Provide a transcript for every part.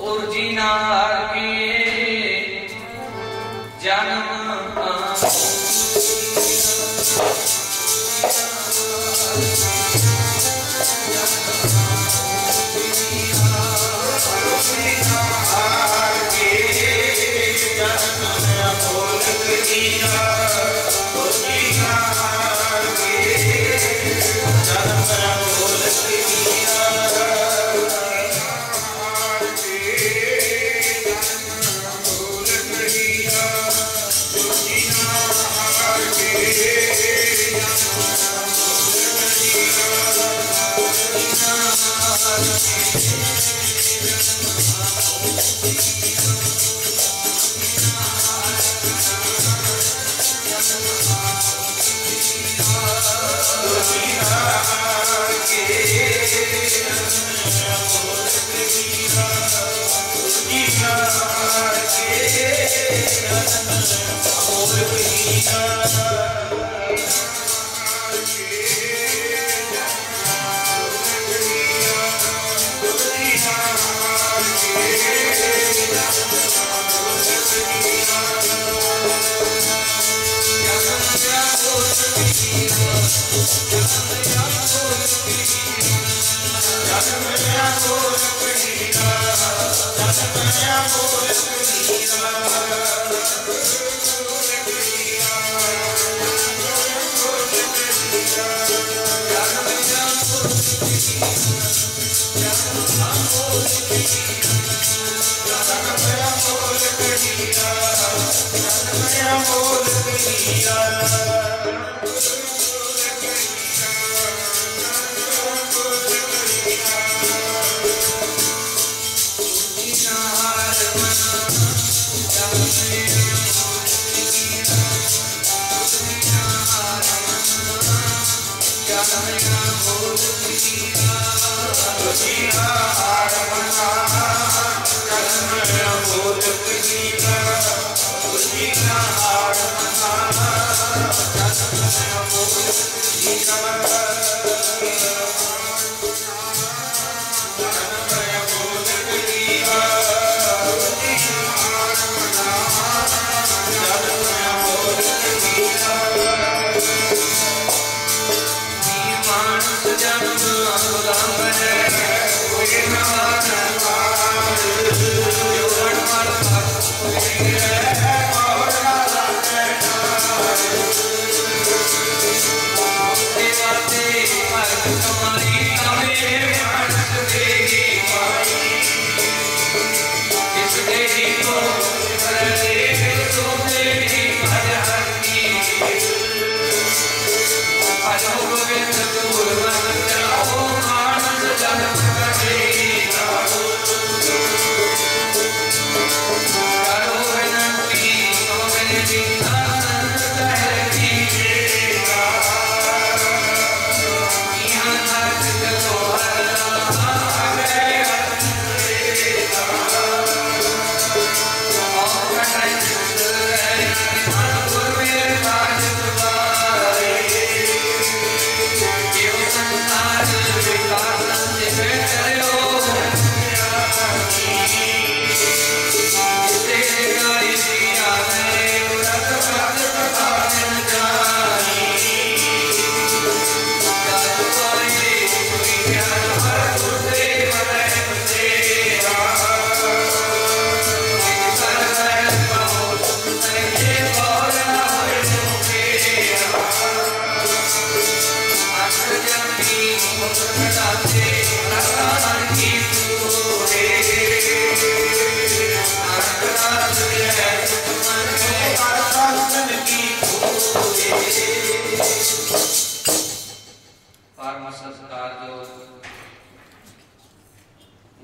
उर्जी नार के जन्म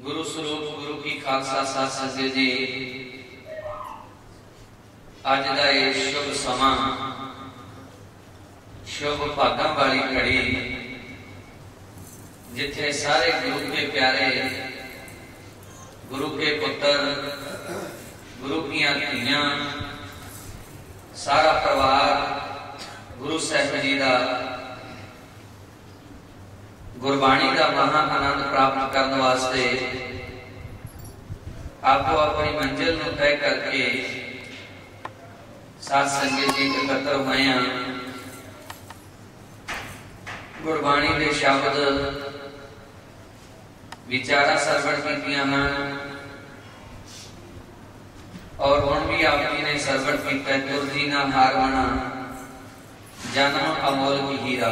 गुरु स्वरूप गुरु की खालसा साध संगत जी अज का ये शुभ समा शुभ भागा वाली घड़ी जिथे सारे गुरु के प्यारे गुरु के पुत्र गुरु की धियां सारा परिवार गुरु साहिब जी का गुरबाणी का महा आनंद प्राप्त करने वास्ते आपो अपनी मंजिल को तय करके साथ संगत जी एकत्र हुए हैं। गुरबाणी के शब्द विचारा सरवण कीतियां हैं और हुण भी आप जी ने सरवण किया तुरदी ना हारवना जन्म अमोल हीरा।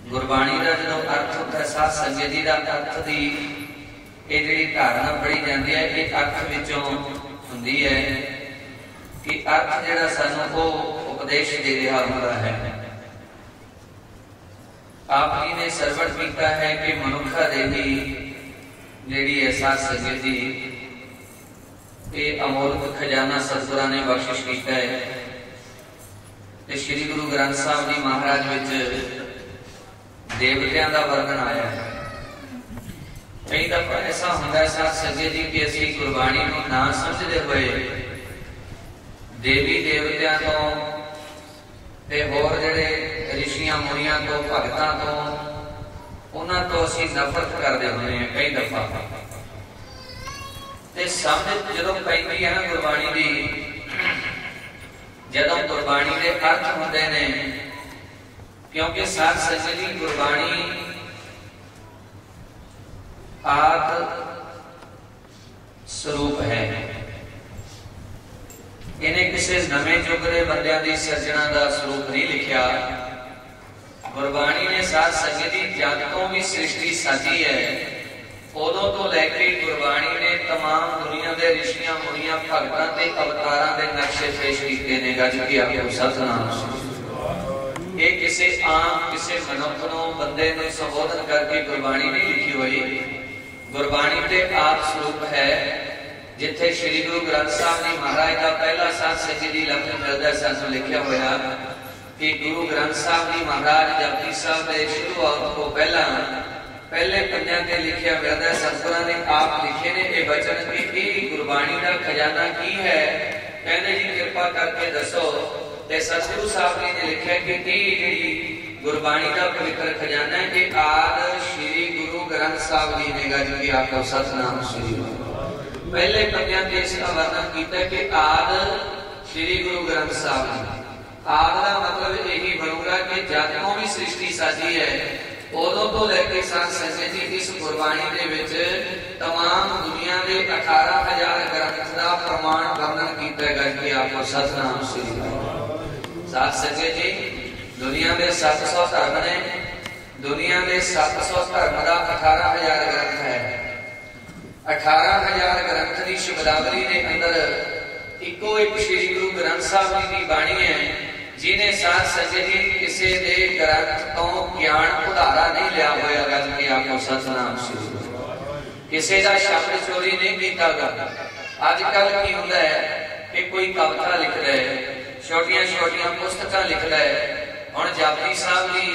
गुरबाणी का जो अर्थ होता है साथ संगत जी का अर्थ की ये जी धारणा पढ़ी जाती है, ये अर्थ विचों हुंदी है कि अर्थ जिहड़ा सानूं वो उपदेश दे रहा होता है। आप जी ने सरवण किया है कि मनुखा देवी जिहड़ी है साथ संगत जी ये अमोलक खजाना सतगुरां ने बख्शिश किया है। ते श्री गुरु ग्रंथ साहब जी महाराज विच देवतियां का वर्णन आया है। कई दफा ऐसा होता है साथ संगत जी कि असीं गुरबाणी को ना समझते हुए देवी देवतियां तो ते होर जिहड़े ऋषियां मुनियां तो भगतां तो उन्हां तो असीं नफरत करते हुए हैं। कई दफा ते समझ जदों पैंदी है ना गुरबाणी दी, जदों गुरबाणी के अर्थ होंदे ने, क्योंकि साथ संगत जी गुरबाणी आद स्वरूप है। इन्हें किसी नवे युग के बंदियां दी सिरजना का स्वरूप नहीं लिखिया। गुरबाणी ने साथ संगत जी जद तो भी सृष्टि साजी है उदों तो लैके गुरबाणी ने तमाम दुनिया के ऋषियां मुनियां भगतां ते अवतारां दे नक्शे पेश कीते ने। गज की आखो सतनाम। ये किसी आम किसी मनुख नूं बंदे नूं संबोधन करके गुरबाणी नहीं लिखी हुई। गुरबाणी ते आप स्वरूप है जिथे श्री गुरु ग्रंथ साहब जी महाराज का पहला साथ संगत जी लफ्ज मिलता है। सानू लिखा हुआ कि गुरु ग्रंथ साहब जी महाराज जपजी साहब के शुरुआत को पहले पंजां ते लिखा मिलता है। सतगुरां ने आप लिखे ने ये वचन कि गुरबाणी का खजाना की है, कहने जी कृपा करके दसो। ते सतगुरु साहब जी ने लिखा कि जी गुरबाणी का पवित्र खजाना है कि आद श्री गुरु ग्रंथ साहब जी ने गज की आखो सतनाम श्री। पहले पंजां ते इसका वर्णन किया कि आद श्री गुरु ग्रंथ साहब जी। आद का मतलब यही बनूगा कि जद तो भी सृष्टि साजी है उदों तो लैके साथ संगत जी इस गुरबाणी दे विच तमाम दुनिया के 18,000 ग्रंथ का प्रमाण वर्णन किया गया कि आखो सतनाम श्री। साथ संगत जी दुनिया के 700 धर्म ने, दुनिया के 700 धर्म का 18,000 ग्रंथ है। 18,000 ग्रंथ की शब्दावली के अंदर इको एक श्री गुरु ग्रंथ साहब जी की बाणी है जिन्हें साथ संगत जी किसी दे ग्रंथ तो ज्ञान उधारा नहीं लिया होया। गल की आखो सतनाम श्री। किसी का शब्द चोरी नहीं किया गया। अजकल की होता है कि कोई कविता लिख रहा है, छोटिया छोटिया पुस्तक लिख रहा है। हुण जपजी साहब जी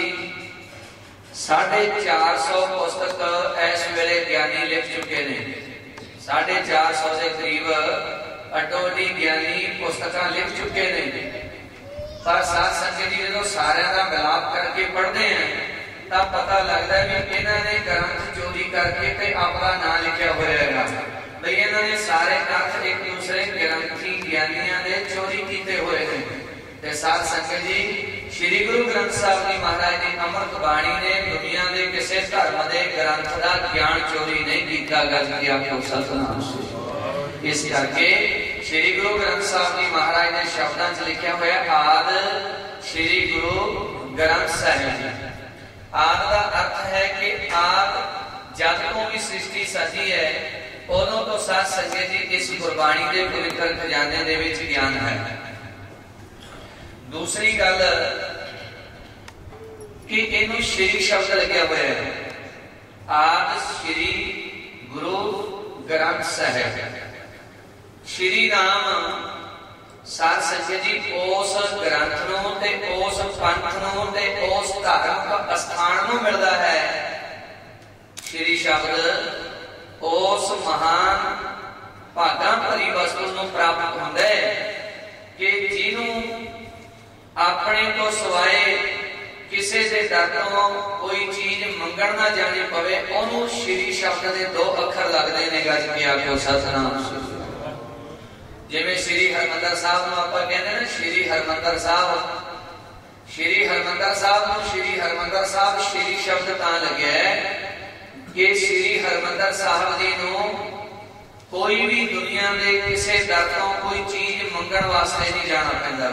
450 पुस्तक इस वेले ज्ञानी लिख चुके ने। 450 के करीब अटोडी ज्ञानी पुस्तक लिख चुके ने। पर साथ संगत जी जो सारे का मिलाप करके पढ़ते हैं तब पता लगता है कि इन्होंने ग्रंथ चोरी करके ते अपना नाम लिखा होगा। भाई इन्होंने सारे अर्थ एक दूसरे ग्रंथी ज्ञानियों ने चोरी किए हुए हैं। साथ संगत जी श्री गुरु ग्रंथ साहब जी महाराज की अमृत बाणी ने दुनिया के किसी धर्म के ग्रंथ का ज्ञान चोरी नहीं किया। गज की आखो सतनाम। इस करके श्री गुरु ग्रंथ साहब जी महाराज ने शब्दों च लिखा हुआ आद श्री गुरु ग्रंथ साहिब जी। आद का अर्थ है कि आद जब तो भी सृष्टि सजी है उदों तो साथ संगत जी इस गुरबाणी के पवित्र खजाने दे विच ज्ञान है। दूसरी गल कि इनू श्री शब्द लगे हुए है। आद श्री गुरु ग्रंथ साहिब। श्री नाम साथ संगत जी उस ग्रंथ नूं ते उस पंथ नूं ते उस धार्मिक स्थान नूं मिलदा है। श्री शब्द उस महान भागां भरी वस्तु नूं प्राप्त हुंदा है कि जिन्हों अपने तो सिवाए किसी के दर तो कोई चीज मंगण ना जानी पवे, ओनू श्री शब्द के दो अखर लगते हैं। गज के आखो सतनाम। जिवें श्री हरमंदर साहब नूं आपां कहंदे ना श्री हरमंदर साहब, श्री हरमंदर साहब नूं श्री हरमंदर साहब श्री शब्द तां लग्या है कि श्री हरमंदर साहब जी नूं कोई भी दुनिया के किसी दर तो कोई चीज मंगण वास्ते नहीं जाना पैंदा,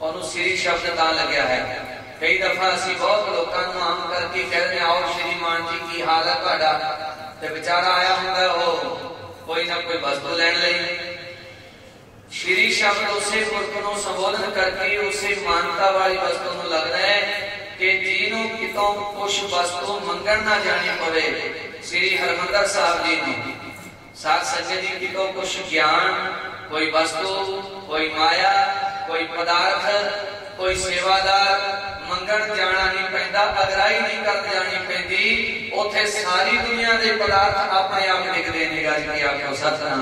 ओनू श्री शब्द तां लग्या है। कई दफा असीं बहुत लोकां नूं आम करके कहते आओ श्रीमान जी की हाल है तुहाडा, ते बेचारा आया हुंदा ओ कोई ना कोई वस्तु लैण लई। श्री शब्द उसे पुरख नूं संबोधन करके उसे मानता वाली वस्तु नूं लगदा है कि जिन्हों कितों कुछ वस्तु मंगण ना जानी पवे। श्री हरमंदर साहब जी नूं साथ संगत जी कितों कुछ ज्ञान, कोई वस्तु, कोई माया, कोई पदार्थ, कोई सेवादार मंगण जाना नहीं पैंदा, अगराई नहीं कर जानी पैंदी। उथे सारी दुनिया के पदार्थ अपने आप दिखते हैं। गज की आखो सतनाम।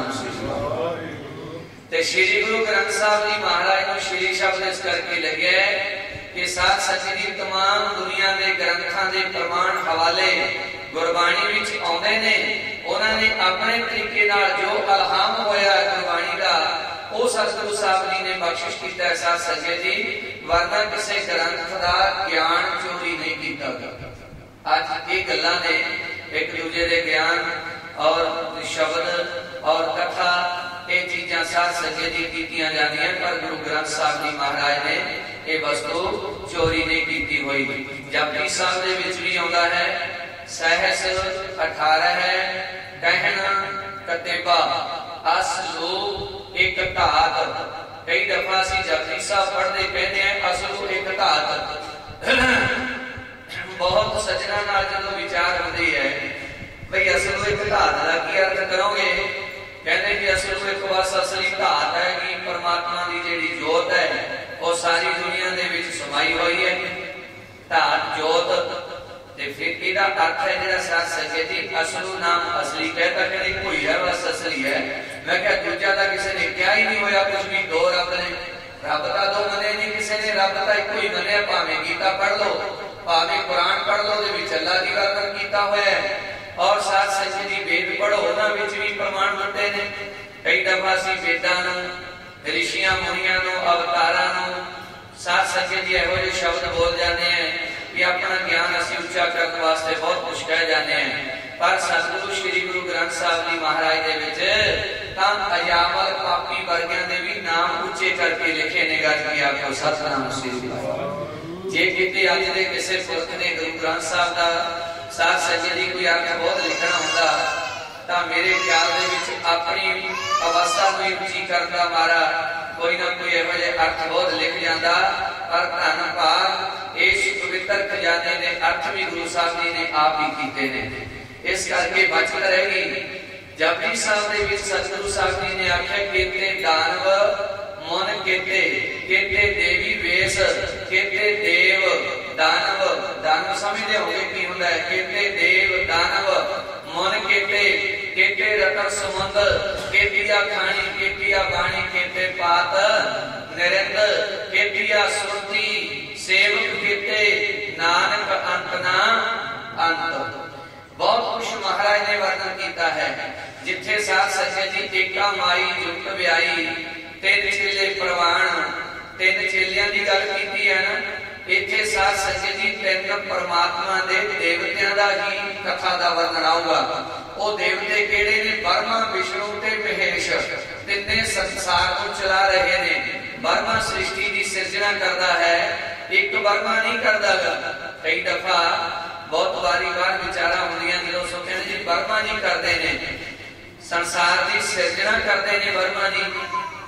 ते श्री गुरु ग्रंथ साहब जी महाराज को श्री शब्द इस करके लगे कि साथ संगत जी तमाम दुनिया के ग्रंथों के प्रमाण हवाले गुरबाणी विच आउंदे ने। उन्होंने अपने तरीके नाल जो अलहाम होया गुरबाणी का वो सतगुरु साहब जी ने बख्शिश किया है साथ संगत जी, वरना किसी ग्रंथ का ज्ञान चोरी नहीं किया। आज ये गल्लां ने एक दूजे के ज्ञान और शब्द और कथा ये चीज़ां साथ संगत जी कीतियां जांदियां, पर गुरु ग्रंथ साहब जी महाराज ने ये वस्तु चोरी नहीं की हुई। जपजी साहब दे विच भी आउंदा है सहस 18 है कहन कतेबा अस लो एक धात। कई दफा असीं जपजी साहब पढ़ते कहते हैं असलू एक धात। बहुत सजना नाल जदों विचार होंदी है भाई असलू एक धात का की अर्थ करोगे, कहते कि असलू एक बस असली धात है कि परमात्मा की जिहड़ी जोत है वो सारी दुनिया दे विच समाई हुई है। धात जोत फिर इहदा अर्थ है जिहड़ा साथ संगत जी असलू नाम असली कहता कि कोई है बस असली है। मैं क्या दूजा का किसी ने क्या ही नहीं होया कुछ भी। दो रब ने, रब का दो मने नहीं, किसी ने रब का एक ही मने। भावें गीता पढ़ लो, भावें कुरान पढ़ लो, दे विच अल्लाह दी वर्णन कीता होया है। और साथ संगत जी वेद पढ़ो, उन्हां विच भी प्रमाण मिलते हैं। कई दफा असीं वेदां नूं, ऋषियां मुनियां नूं, अवतारां नूं साथ संगत जी इहो जिहे शब्द बोल जाते हैं कि अपना ज्ञान असीं उच्चा करने वास्ते बहुत कुछ कह जाते हैं। पर सतगुरु श्री गुरु ग्रंथ साहब जी महाराज दे विच तां अयावल पापी वर्गियां दे भी नाम उच्चे करके लिखे ने। गज की आखो सतनाम श्री वाहिगुरू। जे किते अज दे किसी पुरख ने गुरु ग्रंथ साहब दा साथ संगत जी कोई अर्थ बहुत लिखना हुंदा तां मेरे ख्याल दे विच अपनी अवस्था नूं ऊंची करन दा मारा कोई ना कोई इहो जिहा अर्थ बहुत लिख जांदा। पर धन भाग इस पवित्र खजाने ने अर्थ भी गुरु साहब जी ने आप ही कीते ने। इस करके बचत रहेगी। जपजी साहब दे विच सतगुरु साहब जी ने आख्या केते दानव मन केते, केते देवी वेश, केते देव दानव। दानव समझदे होगे की हुंदा है। केते देव दानव मन केते, केते रतन सुमंद, केतिया खानी, केतिया बाणी, केते पात निरंद, केतिया सुरती सेवक केते नानक अंत ना अंत। बहुत कुछ महाराज ने वर्णन किया है। जिथे साथ संगत जी एका माई जुगत व्याई, तीन चेले प्रवाण, तीन चेलियां की गल की है ना। इथे साथ संगत जी तीन परमात्मा दे देवतियां दा ही कथा दा वर्णन आऊगा। वो देवते केड़े ने? ब्रह्मा विष्णु ते महेश तिन्ने संसार को चला रहे ने। ब्रह्मा सृष्टि की सिरजना करता है, एक ब्रह्मा नहीं करता। कई दफा बहुत बारी बार विचारा होंदियां जो सोचते हैं जी ब्रह्मा जी करते ने संसार की सिरजना करते ने ब्रह्मा जी,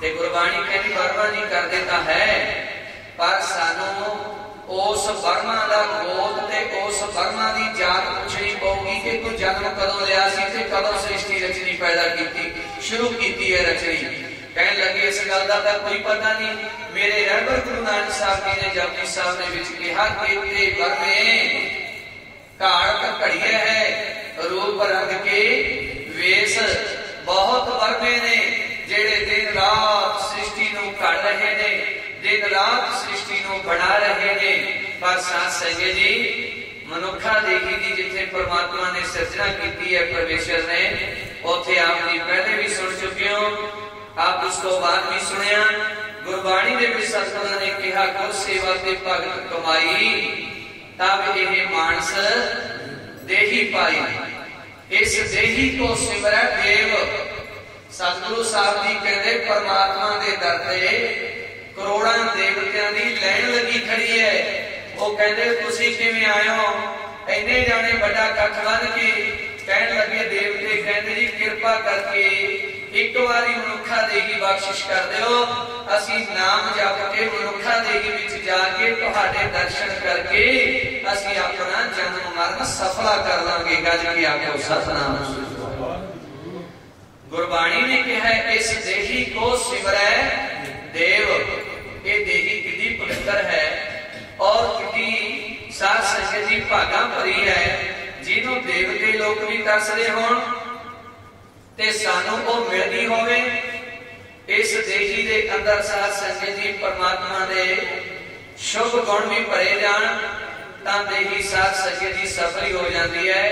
ते गुरबाणी कहती ब्रह्मा जी कर देता है। पर सानू उस ब्रह्मा का गोद ते उस ब्रह्मा की जात पूछनी पऊगी कि तू जन्म कदों लिया सी ते कदों सृष्टि रचनी पैदा की शुरू की है रचनी। कहने लगे इस गल का तो कोई पता नहीं। मेरे रहबर गुरु नानक साहब जी ने जपजी साहब ने विच कहा कि बरमे काल घड़िया है रूप रंग के वेश। बहुत बरमे ने जेड़े दिन रात सृष्टि नूं घड़ रहे ने, दिन रात सृष्टि नूं बना रहे ने। पर साथ संगत जी मनुखा देखी दी जिथे परमात्मा ने सिरजना की है परमेश्वर ने, उथे आप जी पहले भी सुन चुके हो, आप उसको बाद भी सुनिया। गुरबाणी दे विच सतगुरां ने कहा गुर सेवा ते भगत कमाई, तब यह मानस देही पाई। इस देही को सिमरै देव। सतगुरु साहब जी कहते परमात्मा दे दर ते करोड़ां देवतियां दी लाइन लगी खड़ी है। वो कहते तुसीं किवें आए हो? इन्ने जाने बड़ा कठ बन के कहन लगे देवते, कहते जी कृपा करके एक बारी मनुखा देगी बख्शिश कर दिओ, असी नाम जप के मनुखा देगी विच जाके तुहाडे दर्शन करके असी अपना जन्म मरण सफला कर लांगे। गज की आखो सतनाम। गुरबाणी ने कहा इस देही को सिमरै देव। ये देही कितनी पवित्र है और कितनी साध संगत जी भागा भरी है, जिन्हों देवते लोग भी तरसदे होण ते सानू वो मिलनी होवे। इस देही दे अंदर साध संगत जी परमात्मा दे शुभ गुण भी भरे जान तां देही साध संगत जी सफली हो जाती है।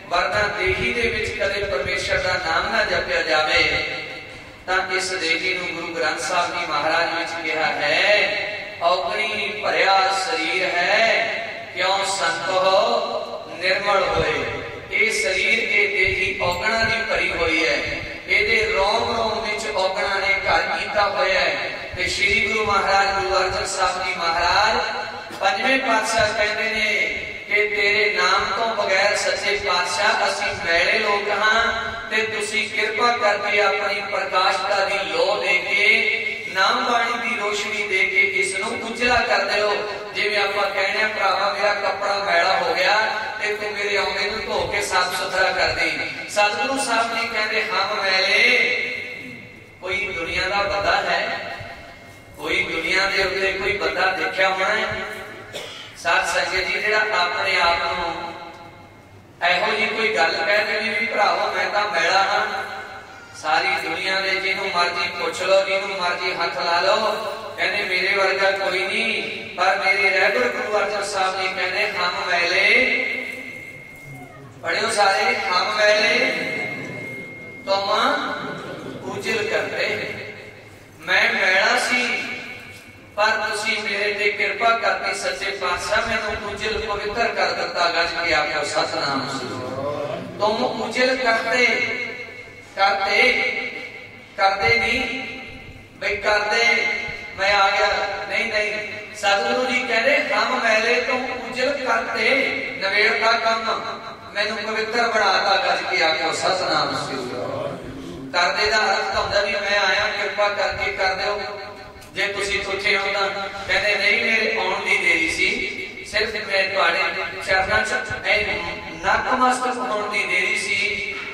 वरना देही दे विच कदे परमेश्वर का नाम ना जपया जावे तां इस देही नूं गुरु ग्रंथ साहब जी महाराज विच कहा है औगणी भरिया शरीर है, क्यों संतो निर्मल होए। ये शरीर के देही औगणा दी भरी हुई है, ਇਹਦੇ रोम रोम विच औगणा ने घर कीता होया है। ते श्री गुरु महाराज गुरु अर्जन साहब जी महाराज पंजवें पातशाह कहते ने कि तेरे नाम तो बगैर सच्चे पातशाह असी मैले लोग हां, ते तुसी कृपा करके अपनी प्रकाशता दी लो दे के नाम बाणी दी रोशनी दे के इस नूं उजला कर दिओ। जिवें आपां कहने भरावा मेरा कपड़ा मैला हो गया ते तू मेरे आउंदे नूं धो के साफ सुथरा कर दे। सतगुरु साहब जी कहते हम मैले। कोई दुनिया का बंदा है, कोई दुनिया के उत्ते कोई बंदा देखा होना है साध संगत जी जिहड़ा अपने आप नूं इहो जी कोई गल कह देनी भी भरावो मैं तां मैला हां। सारी दुनिया दे जिन्हों मर्जी पुछ लो, जिन्हों मर्जी हाथ ला लो, कहने मेरे वर्गा कोई नहीं। पर मेरे रहबर गुरु अर्जन साहब जी कहने हम मैले। पढ़ियो सारे, हम मैले तुम उजल करते। मैं मैला सी पर तुसी मेरे ते कृपा करके सच्चे पातशाह मैनूं उजल पवित्र कर दिता। गज के आखो सतनाम। तुम उजल करते करते करते नहीं भाई करते मैं आ गया नहीं नहीं। सतगुरु जी कह रहे हम मैले तुम उजल करते नवेड़ता काम मैनू पवित्र बनाता। गज के आखो सतनाम। करते का अर्थ होंदा भी मैं आया कृपा करके कर दो। जे तुसी पुछे हो तां कहंदे नहीं मेरे आउण दी देरी सी, सिर्फ मैं तुहाडे चरणां च नतमस्तक होण दी देरी सी।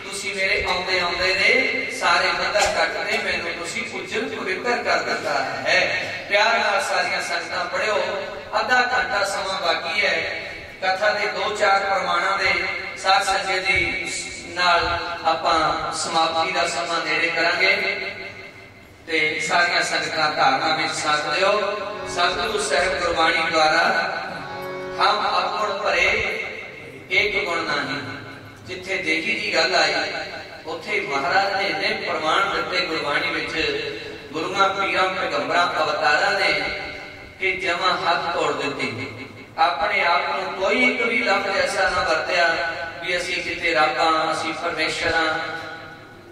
तुसी मेरे आउंदे आउंदे दे सारे बंधन कटदे मैनूं तुसी उजल पवित्र कर दिता है। प्यार नाल सारियां संगतां पढ़ियो। आधा घंटा समा बाकी है। कथा दे 2-4 प्रमाणां दे साध संगत जी नाल आपां समाप्ति दा समा नेड़े करांगे ते सारियां संगतां धारणा विच साथ दिओ। सतगुरु साहिब गुरबाणी द्वारा हम अपण भरे एक गुण नहीं। जिथे देही की गल आई उथे महाराज ने इन्ने प्रमाण दिते गुरबाणी विच गुरुआं पीरां पैगंबरां अवतारां ने कि जमा हाथ तोड़ दित्ती। अपने आप को कोई एक भी लफ्ज ऐसा ना वरत्या भी असी किते रब्बां असी परमेश्वरां।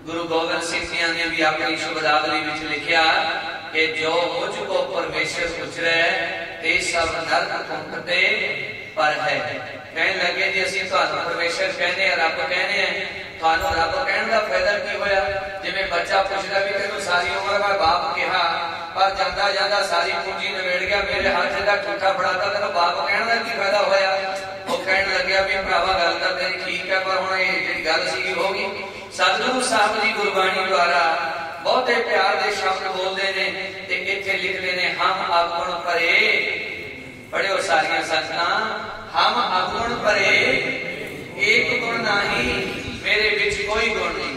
गुरु गोबिंद सिंह जी ने भी अपनी शब्दावली विच लिखिया कि जो मुझको परमेश्वर उचरे ते सब नरक फुंकते पर है। कहने लगे जी असी तुहानू परमेश्वर कहने रब कहने तुहानू रब कहने का फायदा की होया। जिवें बच्चा पुछदा भी तेनू सारी उम्र मैं बाप कहा पर जांदा जांदा सारी पूंजी नवेड़ गया, मेरे हाथ दा ठूठा फड़ाता, तेनू बाप कहने का की फायदा होया। वो कहने लग्या भी भरावा गल तां तेरी ठीक है पर हुण इह जिहड़ी गल सी होगी। सतगुरु साहब जी गुरबाणी द्वारा बहुते प्यार दे शब्द बोलते ने ते इत्थे लिखते ने हम अपण भरे। पढ़ियो सारियां संगतां हम अपण भरे एक गुण नहीं मेरे विच कोई गुण नहीं।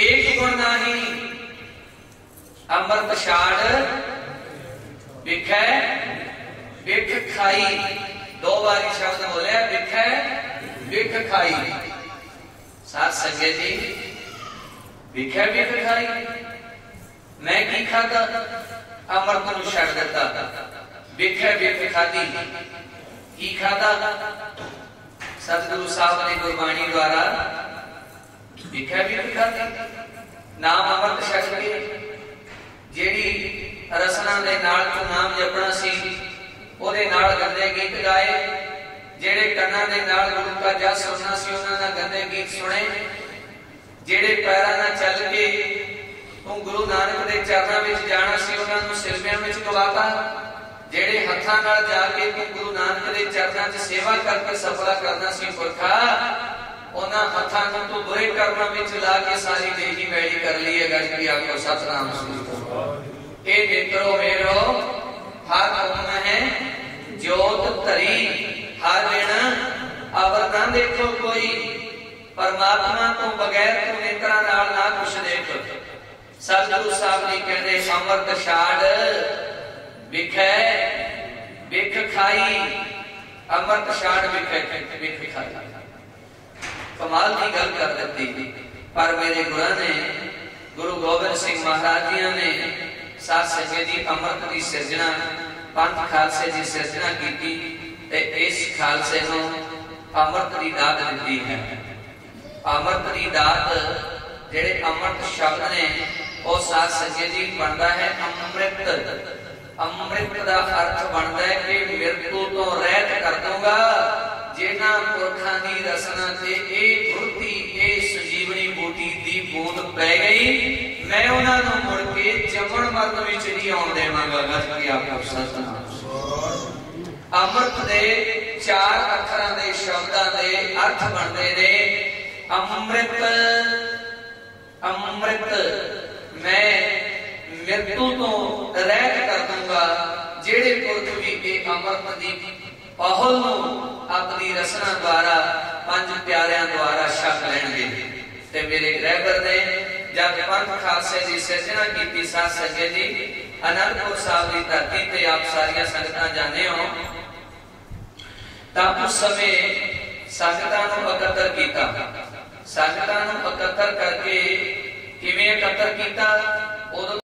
एक गुण नहीं अमृत छाड़ विखै विख खाई, दो बारी शब्द बोलिया विख विख खाई। साथ संगत जी विख विख खाई, मैं की खादा, अमृत नूं छड्ड दिता। विख विख खादी, की खादा? सतगुरु साहब ने गुरबाणी द्वारा विख विख खादी, नाम अमृत छक के जेड़ी रसना दे नाल तो नाम जपना सी, ओदे नाल गंदे गीत गाए। जेड़े कन्ना दे नाल गुरु का जस सुनना सी, उन्हां दा गंदे गीत सुने। जेड़े पैरां नाल चल के तू गुरु नानक दे चरणां विच जाना सी, उन्हां नूं सिलवियां विच गवाता। जेड़े हत्थां नाल जाके तू गुरु नानक दे चरणां 'च सेवा करके सफला करना सी पुरखा, उन्हां हत्थां नूं तू बुरे कर्मां विच ला के सारी देही मैली कर ली है। गज की आखो सतनाम श्री ए मित्रो मेरो, हर हुक्म है जोत धरी, हर बिन अवर ना देखो कोई। परमात्मा तो बगैर तू नेत्रा नाल ना कुछ देख। सतगुरु साहब जी कहते अमृत छाड़ विख विख खाई, अमृत छाड़ विख विख खाई। कमाल की गल कर दी। पर मेरे गुरु ने, गुरु गोबिंद सिंह महाराज जी ने साथ संगत जी अमृत की सिरजना, पंथ खालसे की सिरजना की, इस खालसे को अमृत की दात दी है। अमृत की दात जेड़े अमृत शब्द ने वो साथ संगत जी बनता है अमृत। अमृत का अर्थ बनता है कि मृत्यु तो रहत कर दूंगा। जिन्हां पुरखां दी रसना ते ए गुरती ए संजीवनी बूटी दी बूंद पै गई, मैं उन्हां नूं मुड़ के जमण मरण विच नहीं आउण देवांगा। गज की आखो सतनाम। अमृत दे चार अखरां दे शब्दां दे अर्थ बनदे ने अमृत। अमृत मैं मृत्यु तो रहत कर दूंगा। जेड़े पुरख भी ए अमृत दी पहल अपनी रसना द्वारा पंज प्यारियां द्वारा छक लेंगे। ते मेरे रहबर ने जब पंथ खालसे की सिरजना की, साथ संगत जी आनंदपुर साहब की धरती ते आप सारिया संगतां जाने हो, तां उस समय संगतां नूं एकत्र कीता। संगतां नूं एकत्र करके किवें एकत्र कीता? उदों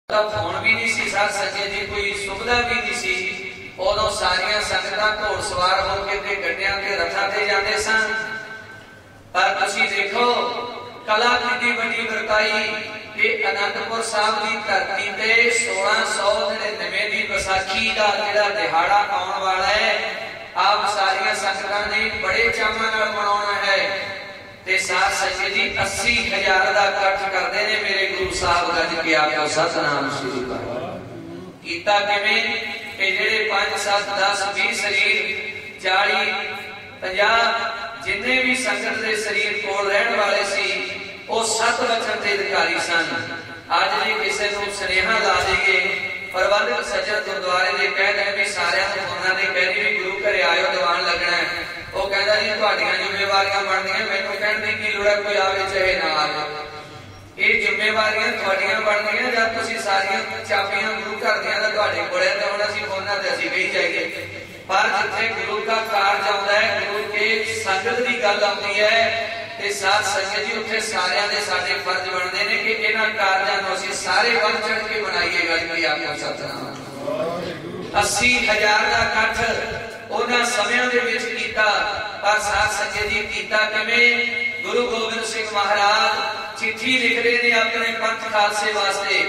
तां फोन भी नहीं सी, साथ संगत जी कोई सुविधा भी नहीं सी। उदों सारिया संगतां घोड़ सवार होके ते गड्डियां ते रथां ते जांदे सन। पर तुसीं देखो कला की बड़ी बरकाई कि आनंदपुर साहब की धरती ते 1699 की बैसाखी का जिहड़ा दिहाड़ा आउण वाला है, आप सारिया संगतां ने बड़े चावां नाल मनाउणा है। ते साथ संगत जी 80,000 का इकट्ठ करदे ने मेरे गुरु साहब। गज के आखो सतनाम श्री वाहिगुरू। कीता किवें कि जेड़े 5 7 10 20 शरीर 40 50 जिन्ने भी संगत दे शरीर कोल रहण वाले सी, वो 7 वचन के अधिकारी सन। अज जी किसी को सुनेहा ला देंगे, प्रबंधक सज्जन गुरुद्वारे दे कह रहे भी सारियां नूं फोनां ते कह दी भी गुरु घरे आयो दीवान लगना है। वो कहता जी तुहाडीआं जिम्मेवारियां बनदियां, मैनूं कहण दी की लोड़ है, कोई आवे चाहे ना आवे। ये जिम्मेवारियां तुहाडीआं बनदियां जब तुसीं सारियां चाबियां गुरु घर दियां तां तुहाडे कोल है, तां हुण असीं फोनां ते असीं कही जाइए। पर जिथे गुरु का कारज आउंदा है, गुरु के संगत की गल आउंदी है, ते साथ संगत जी उत्थे सारियां दे साडे फर्ज बनदे ने कि इन्हां कारजां नूं असीं सारे वध चढ़ के मनाईए। गल की आखो सतनाम। 80,000 का इकट्ठ उन्हां समयां दे विच कीता। पर साथ संगत जी कीता किवें? गुरु गोबिंद सिंह महाराज चिट्ठी लिखदे ने अपने पंथ खालसे वास्ते।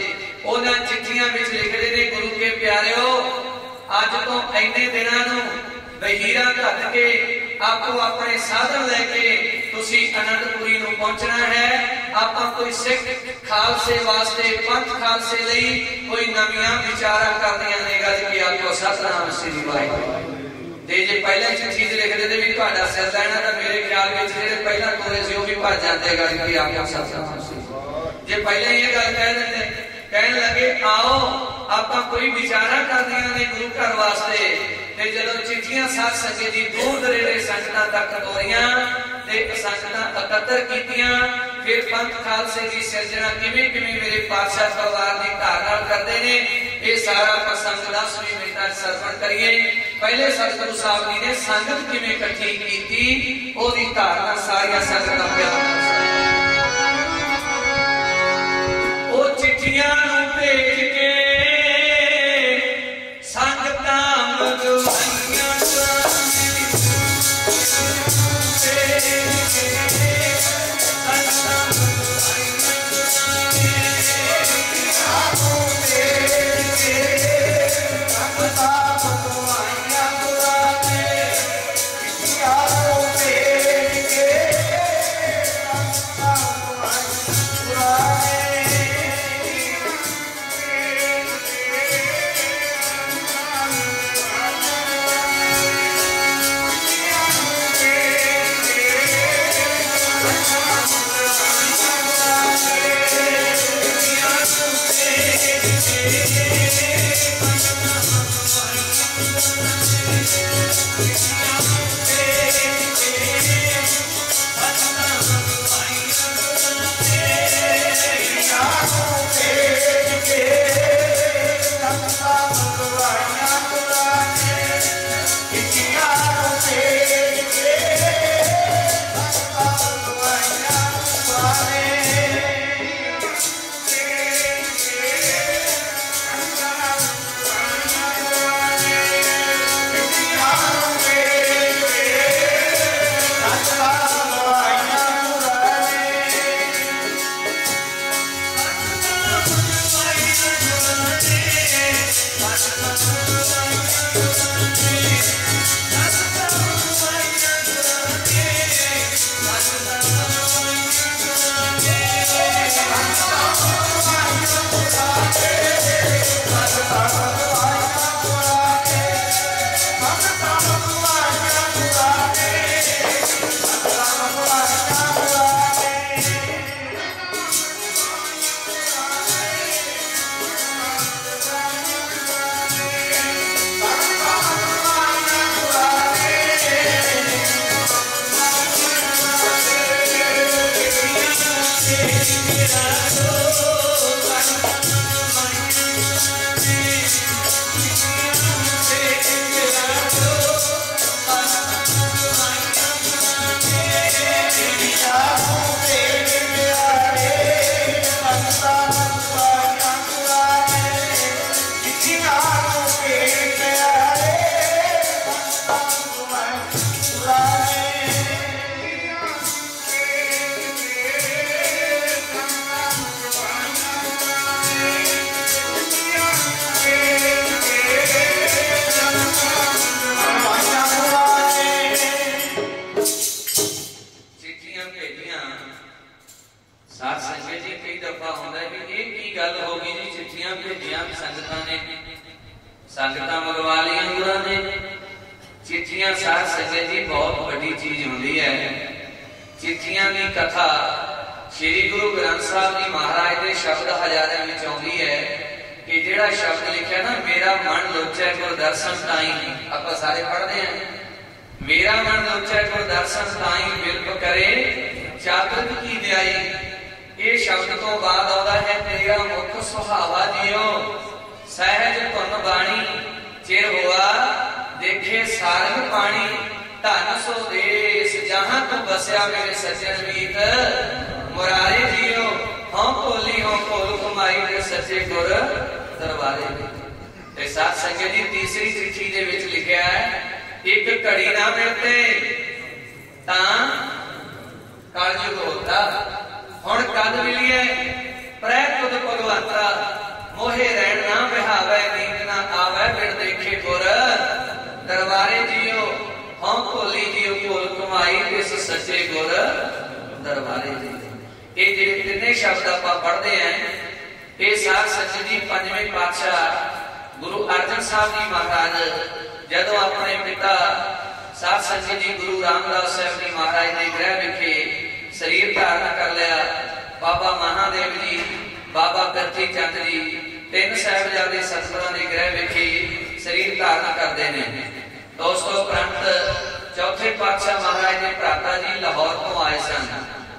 उन्हां चिट्ठियां विच लिखदे ने, गुरु के प्यारिओ अज तो इन्ने दिनां नूं बहीरा घट के आपको अपने साधन लेके तुसी आनंदपुरी नूं पहुंचना है। आपां कोई सिख खालसे वास्ते पंथ खालसे लई कोई नवीआं विचारां करदियां ने। गल की आखो सतनाम श्री वाहिगुरू। ते जे पहले चिट्ठी ते लिखदे ते भी तुहाडा सिर लैना, तां मेरे ख्याल विच जेहड़े पहला तोरे सी ओह भी भर जांदे। गल की आखो सतनाम श्री वाहिगुरू। जे पहले ये गल कह दिंदे, कहण लगे आओ आपां कोई विचारां करदियां ने गुरु घर वास्ते, ते जदों चिट्ठियां साथ संगत जी दूर दरेड़े संगतां तक तोरियां ते संगतां एकत्र कीतियां, फिर पंथ खालसे की सिरजना किवें किवें मेरे पातशाह परिवार की धारणा करते हैं, ये सारा प्रसंग 10वें मिनट सरवण करिए। पहले सतगुरु साहब जी ने संगत किवें इकट्ठी की, ओदी धारणा सारिया संगतां प्यार ओ चिट्ठियां नूं भेज के संगतां मंगवाइयां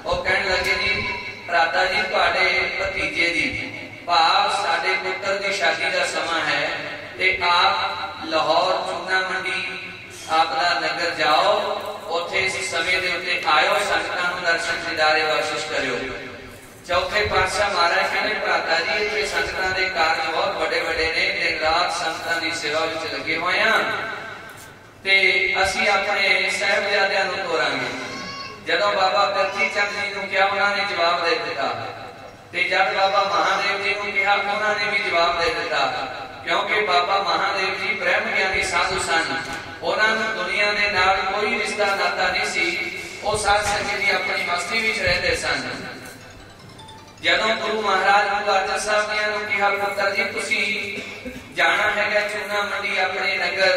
वो कहने लगे जी भराता जी तुहाडे भतीजे दी भाव साडे पुत्र की शादी का समा है ते आप लाहौर चूना मंडी आपका नगर जाओ उथे इस समय दे उत्ते आयो संगतां नूं दर्शन दीदारे बख्शिश करियो। चौथे पातशाह महाराज कहने भराता जी इत्थे संगतां दे कारज बहुत बड़े बड़े ने दिन रात संगतां दी सेवा विच लगे होए हां ते असीं अपने साहिबजादियां नूं तोरांगे। जदों बाबा करची चंद जी नूं कहा उन्होंने जवाब दे दिता ते जब बाबा महादेव जी नूं कहा उन्होंने भी जवाब दे दिता क्योंकि बाबा महादेव जी ब्रह्म ज्ञानी साधु सन उन्होंने दुनिया के नाल कोई रिश्ता नाता नहीं सी। वो साध संगत जी अपनी मस्ती विच रहंदे सन। जदों गुरु महाराज गुरु अर्जन साहब जी ने कहा पुत्र जी तुसी जाना है चूना मंडी अपने नगर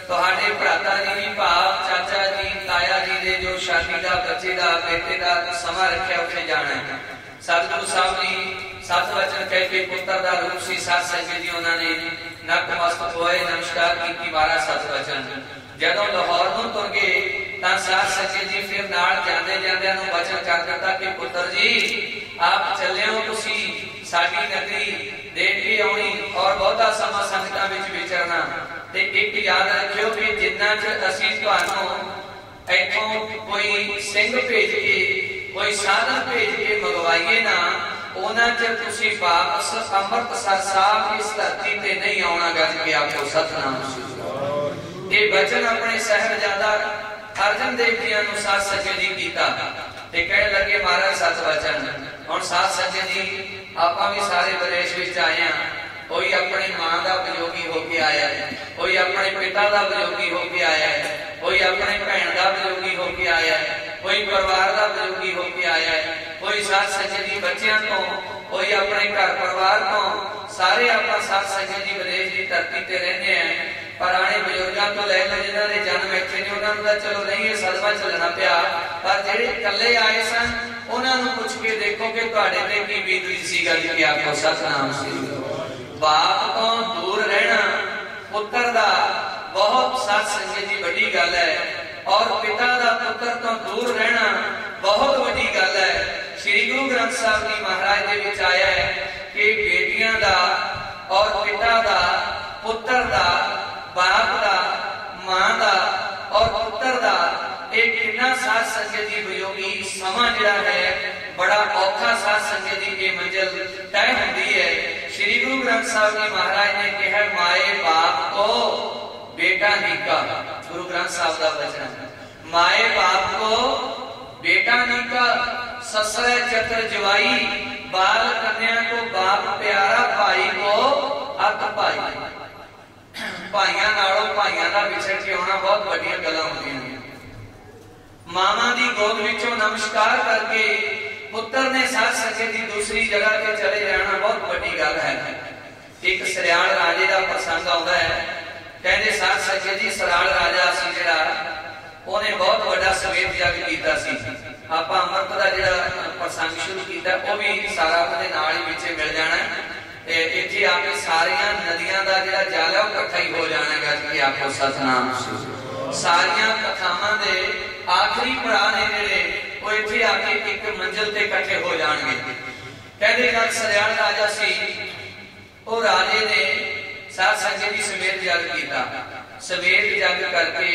तुहाडे भराता जी भी भाव चाचा जी ताया जी दे जो शादी का बच्चे का बेटे का समा रखा उसे जाना है। सतगुरु साहब जी सत वचन कह के पुत्र का रूप सी साध संगत जी उन्होंने नतमस्तक होए नमस्कार की 12 सत वचन। जदों लाहौर नूं तुर गए तां साध संगत जी फिर नाल जांदे जांदे नूं वचन कर दिता कि पुत्र जी आप चले हो तुसी साडी नगरी देख के आउणी और बहुता समा संगतां विच विचरना ते एक याद रखियो कि जिन्ना च असीं तुहानूं इथों कोई सिंह भेज के कोई साधन भेज के मंगवाइए ना उन्हां च तुसी वापस अमृतसर साहब इस धरती ते नहीं आउणा। गज के आखो सतनाम ये वचन अपने साहिबजादा अर्जन देव जी अनुसार सचन जी कीता ते कहने लगे महाराज सत वचन हुण साध संगत जी आपां भी सारे विदेश विच आए हां। कोई अपनी मां का वियोगी होके आया है, कोई अपने पिता का वियोगी होके आया है, कोई अपने भैन का वियोगी होके आया है, कोई परिवार का वियोगी होके आया है, कोई साथ संगत जी बच्चों तो, कोई अपने घर परिवार तो, सारे आप साथ संगत जी विदेश की धरती ते रहने हैं। पुराने बजुर्गों तो लैके जिन्होंने जन्म इत्थे ने उन्होंने तो चलो नहीं ये सदमा चलना पिया, पर जिहड़े कल्ले आए सन उन्होंने पूछ के देखो कि तुहाडे ते की बीती सी। गल की आखो सतनाम श्री। बाप तो दूर रहना पुत्र दा बहुत साथ संगत जी बड़ी गल है, और पिता दा पुत्र तो दूर रहना बहुत बड़ी गल है। श्री गुरु ग्रंथ साहब जी महाराज दे विच आया है कि बेटियां दा और पिता दा पुत्र दा बाप दा मां दा और पुत्र दा एक कितना साथ संगत जी वियोगी समा जिहड़ा है बड़ा औखा साथ संगत जी की मंजिल तय होती है। श्री गुरु ग्रंथ साहब जी महाराज ने कहा माए बाप को बेटा नीका। गुरु ग्रंथ साहब का वचन माए बाप को बेटा नीका, ससुर चतर जवाई, बाल कन्या को बाप प्यारा, भाई को अत भाई। भाइयों नालों भाइयों का विछड़ के होना बहुत बड़ियां गल्लां होंदियां ने। मामा दी गोद विचों नमस्कार करके पुत्र ने साथ संगत जी दूसरी जगह पे चले जाना बहुत बड़ी गल है। एक सरियाल राजे का प्रसंग आता है, कहते साथ संगत जी सरियाल राजा सी जिहड़ा उन्हें बहुत बड़ा सवेत जग कीता सी। आपां अमृत दा जिहड़ा प्रसंग शुरू कीता वो भी सारा उहदे नाल ही विच मिल जाना है। इत्थे आके सारियां नदियां दा जिहड़ा जल है इकट्ठा ही हो जाना है। कि आखो सतनाम सारियां कथावां दे आखिरी पड़ाव ने जिहड़े वो इत्थे आके एक मंजिल ते इकट्ठे हो जाणगे। कहते जद सरियाल राजा सी वो राजे ने साथ संगत जी सवेत जग कीता। सवेत जग करके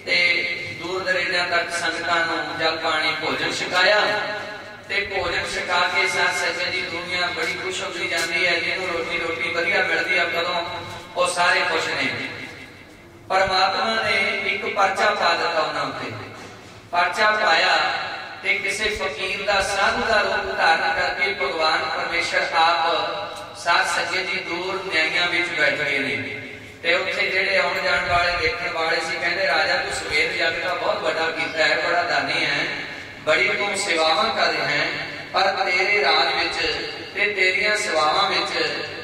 ते दूर दरेड़ियां तक संगतां नूं जल पानी भोजन छकाया ते भोजन छका के साथ संगत जी दुनिया बड़ी खुश होती जाती है। जिन्हों रोटी रोटी वधिया मिलती है कदों वो सारे खुश ने। परमात्मा ने एक परचा पा दिता उन्होंने उत्ते। परचा पाया ते किसी फकीर का साधु का रूप धारण करके भगवान परमेश्वर आप साथ संगत जी दूर न्याइयां विच बैठ गए ने। ते उत्थे जिहड़े आउण जाण वाले देखण वाले सी कहंदे राजा तू सवेत जग का बहुत बड़ा कीता है, बड़ा दानी है, बड़ी तू सेवावां कर रहा है, पर तेरे राज विच ते तेरियां सेवावां विच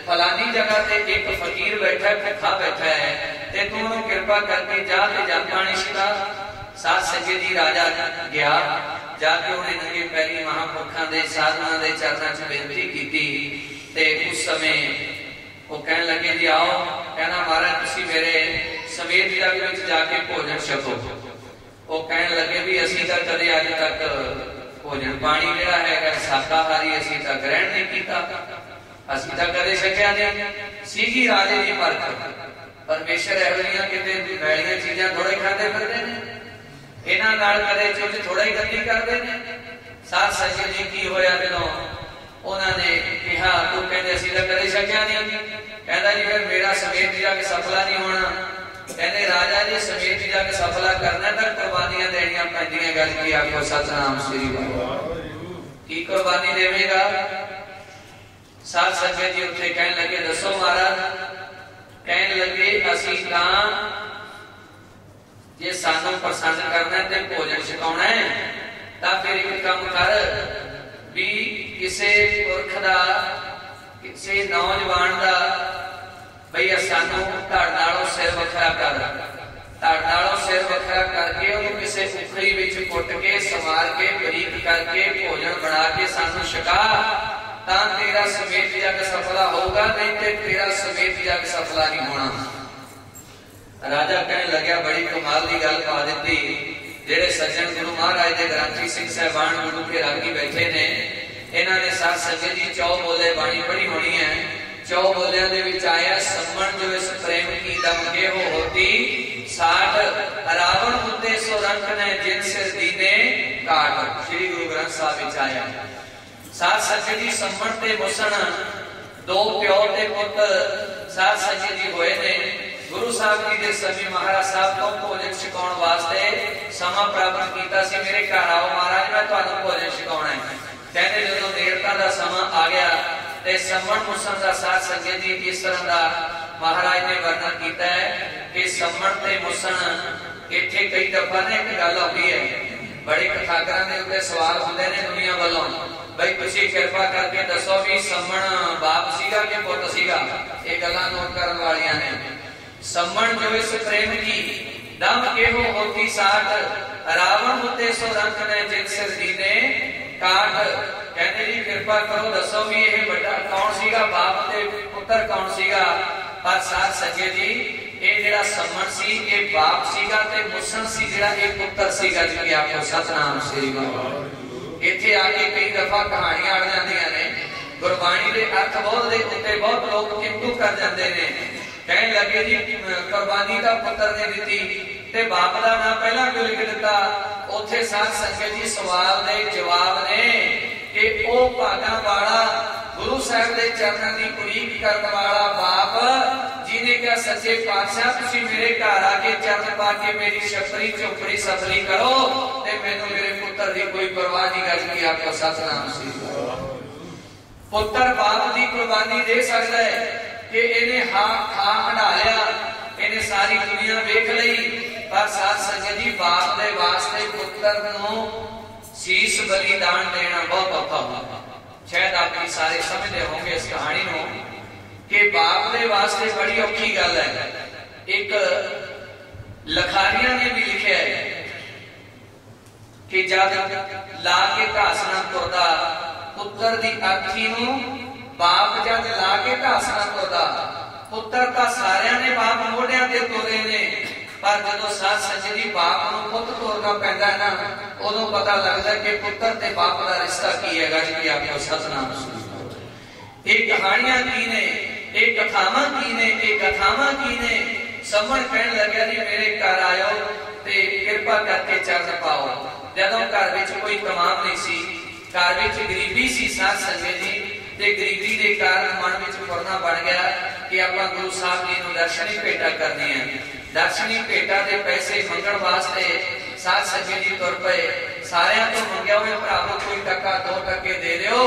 फलानी जगह ते एक फकीर बैठा भुखा बैठा है ते तू उन्हें कृपा करके जा ते जल पानी छका। साथ संगत जी राजा गया, जाके उन्हें नंगे पैरी महापुरखों के साधुओं के चरणों च बेनती की ते उस समय वो कहने लगे जी आओ, कहना महाराज तुसी मेरे सवेत जग विच जाके भोजन छको। वो कहने लगे भी असीं तां कदे अज तक भोजन पानी जिहड़ा हैगा शाकाहारी असीं तां ग्रहण नहीं कीता, असीं तां कदे छकिया नहीं। सीगी राजे दी परख, परमेश्वर इहो जिहियां किते मैलियां चीज़ां थोड़ा ही खाते फिरदे ने, इन्हां नाल कदे चुज थोड़ा ही गंदी करदे ने। साध संगत जी की होया जदों उन्हां ने कहा तू कहंदे असीं तां कदे छकिया नहीं, कहंदा जी फिर मेरा समेत जाके सफला नहीं होना। कहने राजा जी समेत जाके सफला करना तो कुर्बानियां देनियां पैंदियां। गल की आखो सतनाम श्री वाहिगुरू। की कुर्बानी देवेगा? साध संगत जी उत्थे कहन लगे दसो महाराज। कहन लगे असीं तां जे सानू पसंद करना ते भोजन छकाउणा है तां फिर एक काम कर भी किसे पुरख दा किसे नौजवान दा भई सानू धड़ नालों सिर वखरा कर, धड़ नालों सिर वखरा करके उन्हें किसी उखड़ी विच कुट के संवार के बरीक करके भोजन बना के सानू छका, तां तेरा समेत जग सफला होगा, नहीं ते तेरा समेत जग सफला नहीं होना। राजा कहने लग्या बड़ी कमाल की गल पा दी। जेड़े सज्जन गुरु महाराज दे ग्रंथी सिंह साहबान गुरु के रागी बैठे ने, इन्हां ने साध संगत जी 100 बोले बाणी पढ़ी होनी है। 100 बोलियां दे विच आया सम्मन जो इस प्रेम की दम के हो होती, 60 रावण मुद्दे सो रंख ने जिन सिर दीने काट। श्री गुरु ग्रंथ साहिब विच आया। साध संगत जी सम्मन ते मुसन दो प्यो ते पुत साध संगत जी होए ने। गुरु साहब जी दे समय महाराज साहब को भोजन छकाउण वास्ते समा प्राप्त कीता सी। मेरे घर आओ महाराज मैं तुहानू भोजन छकाउणा है। कहते जदों देवता दा समा आ गया ते सम्मन मुसन दा साध संगत जी इस तरह दा महाराज ने वर्णन कीता है कि सम्मन ते मुसन इत्थे कई दफा ने एक गल आउंदी है, बड़े कथाकारां दे उत्ते सवाल हुंदे ने दुनिया वालों, भाई तुसीं कृपा करके दसो भी सम्मन बाप सीगा कि पुत सीगा। ये गल्लां नोट करन वालियां ने। सम्मन जो इस प्रेम की दम केहो होती 60 रावण मुद्दे सो रंख ने जिन सिर दीने काट। कहते जी कृपा करो दसो भी ये बड़ा कौन सीगा, बाप ते पुत्र कौन सीगा। पर साध संगत जी ये जेड़ा सम्मन सी ये बाप सीगा ते मुसन सी जेड़ा ये पुत्र सीगा। जी आपको सतनाम श्री वाहिगुरू। इत्थे आके कई दफा कहानियां आ जांदियां ने, गुरबाणी दे अर्थ बहुत दे उत्ते बहुत लोग किंतु कर जांदे ने। कहने लगे जी कुर्बानी का पुत्र ने दी ते बाप का नाम पहला क्यों लिख दिता। उत्थे साध संगत जी सवाल दे जवाब ने कि ओ भागा वाला गुरु साहब दे चरणों की उड़ीक करने वाला बाप जिन्हें क्या सच्चे पातशाह तुसी मेरे घर आके चरण पा के मेरी छपरी चौपड़ी सफली करो ते मैनू मेरे पुत्र की कोई परवाह नहीं। गल की आपको सतनाम श्री वाहिगुरू। पुत्र बाप की कुर्बानी दे सकता है कि इन्हें खा हंडा लिया, इन्हें सारी दुनिया वेख लई, पर साध संगत जी बाप दे वास्ते पुत्र नूं शीश बलिदान देना बहुत औखा होगा। शायद आप सारे समझते होंगे इस कहानी नूं कि बाप दे वास्ते बड़ी औखी गल है। एक लखारिया ने भी लिखा है कि जब ला के घासना तुरदा पुत्र दी अखी नूं, बाप जब ला के घासना तुरदा पुत्र का सारिया ने बाप मोढ़ियां ते तुरे ने, पर जदों साध संगत जी बाप नूं पुत तुरना पैंदा है ना, उदों पता लगदा कि पुत्र ते बाप दा रिश्ता की है। जी आपको सतनाम श्री वाहिगुरू। ये कहानियां की ने, ये कथावां की ने, ये कथावां की ने। सम्मन कहन लग्या जी मेरे घर आयो ते कृपा करके चरण पाओ। जदों घर विच कोई तमाम नहीं सी, घर विच गरीबी सी साध संगत जी, ते गरीबी के कारण मन विच फुरना बन गया कि आपां गुरु साहब जी नूं दर्शनी भेटा करनी है। दर्शनी भेटा दे पैसे मंगण वास्ते साध संगत जी तुर पए। सारियां तो मंगिया हुए भरावो कोई टका 2 टके दे दिओ,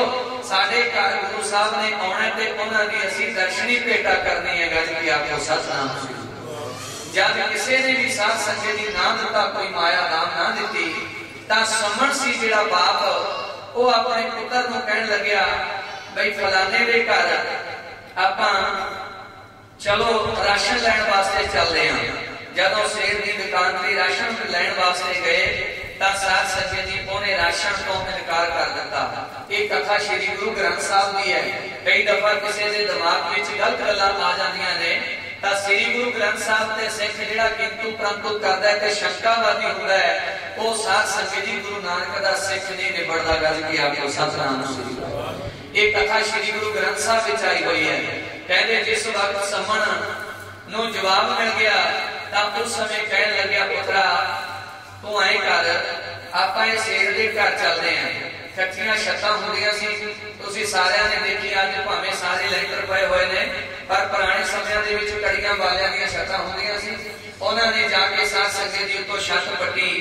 साडे घर गुरु साहब ने आउणा ते उन्हां दी असीं दर्शनी भेटा करनी है। गल की आपको सतनाम श्री वाहिगुरू। जब किसी ने भी साध संगत जी ना दिता, कोई माया नाम ना दिती, तां सम्मन सी जिहड़ा बाप वो अपने पुत्र नूं कहण लग्या भाई फलाने दे घर आपां चलो राशन लैण वास्ते चलदे हां। जदों सेठ दी दुकान ते राशन लैण वास्ते गए तां साध संगत जी उन्हें राशन तो इनकार कर दिता। ये कथा श्री गुरु ग्रंथ साहिब दी है। कई दफा किसी के दिमाग विच गलत गल्लां आ जांदियां ने तां श्री गुरु ग्रंथ साहिब ते सिख जिहड़ा किंतु परंतु करदा है ते शंकावादी हुंदा है, वो साध संगत जी गुरु नानक दा सिख नहीं निबड़दा गज की आखो सतनाम श्री वाहिगुरू। ये कथा श्री गुरु ग्रंथ साहब विच आई हुई है। कहते जिस वक्त समण नूं जवाब मिल गया तां उस समय कहन लग्या पुत्रा तू ऐ कर आपां इस शेर दे घर चलदे हां। कच्चियां छत्तां हुंदियां सी तुसीं सारिआं ने देखी अज भावें सारे लैंटर पए होए ने पर पुराने समयां दे विच कड़ियां वालियां दीयां छत्तां हुंदियां सी। उन्होंने जाके साध संगत जी उतो छत पट्टी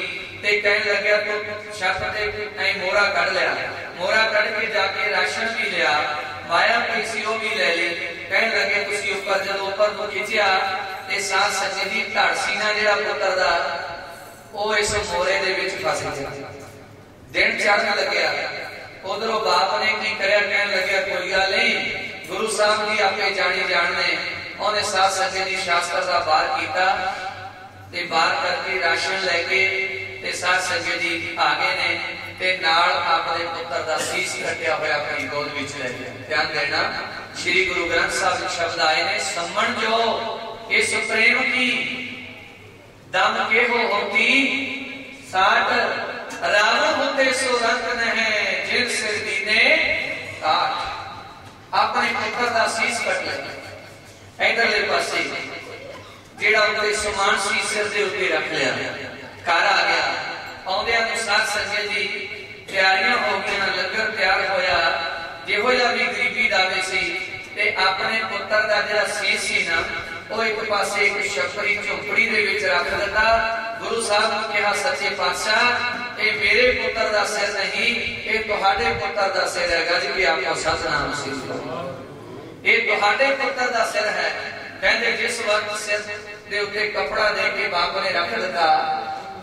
ते कहन लग्या तू छत ते ऐ मोहरा कढ़ लिया। मोहरा कढ़ के जाके राशन भी लिया माया पई सी ओ भी ले ली। कहन लगे तुसीं उपर जदों उपर नूं खिच्चिया ते साध संगत जी धड़ सी ना जिहड़ा पुत्तर दा ओ इस मोहरे दे विच फस गया। दिन चढ़न लग्या उधरों बाप ने की करया कहन लग्या कोई गल नहीं गुरु साहब जी आपे जानी जानने। उन्हें साध संगत जी शास्त्र का बार किया ते बार करके राशन लैके ते साध संगत जी आ गए ने ते नाल अपने पुत्र दा सीस कटिया होया अपनी गोद विच ले लिया। ध्यान देना श्री गुरु ग्रंथ साहब शब्द आए ने सम्मण जो इस प्रेम की दम के होती साठ रावण होते सो रंग नह जिन सिर दीने काट। अपने पुत्र दा सीस कट लिया। इधरले पासे जेड़ा उते समान सी सिर दे उत्ते रख लिया। घर आ गया आउंदियां नूं साध संगत जी तैयारियां हो गईयां लंगर तैयार होया। जिहो जिहा भी गरीबी दावे सी ते अपने पुत्र दा जेड़ा सीस सी ना ਉਹ एक पासे एक छपरी झोपड़ी दे विच रख दिता। गुरु साहब ने कहा सच्चे पातशाह ये मेरे पुत्र दा सिर नहीं ये तुहाडे पुत्र दा सिर है। गज के आपको सतनाम श्री वाहिगुरू। ये तुहाडे पुत्र दा सिर है। कहंदे जिस वक्त सिर दे उत्ते कपड़ा दे के बाप ने रख दिता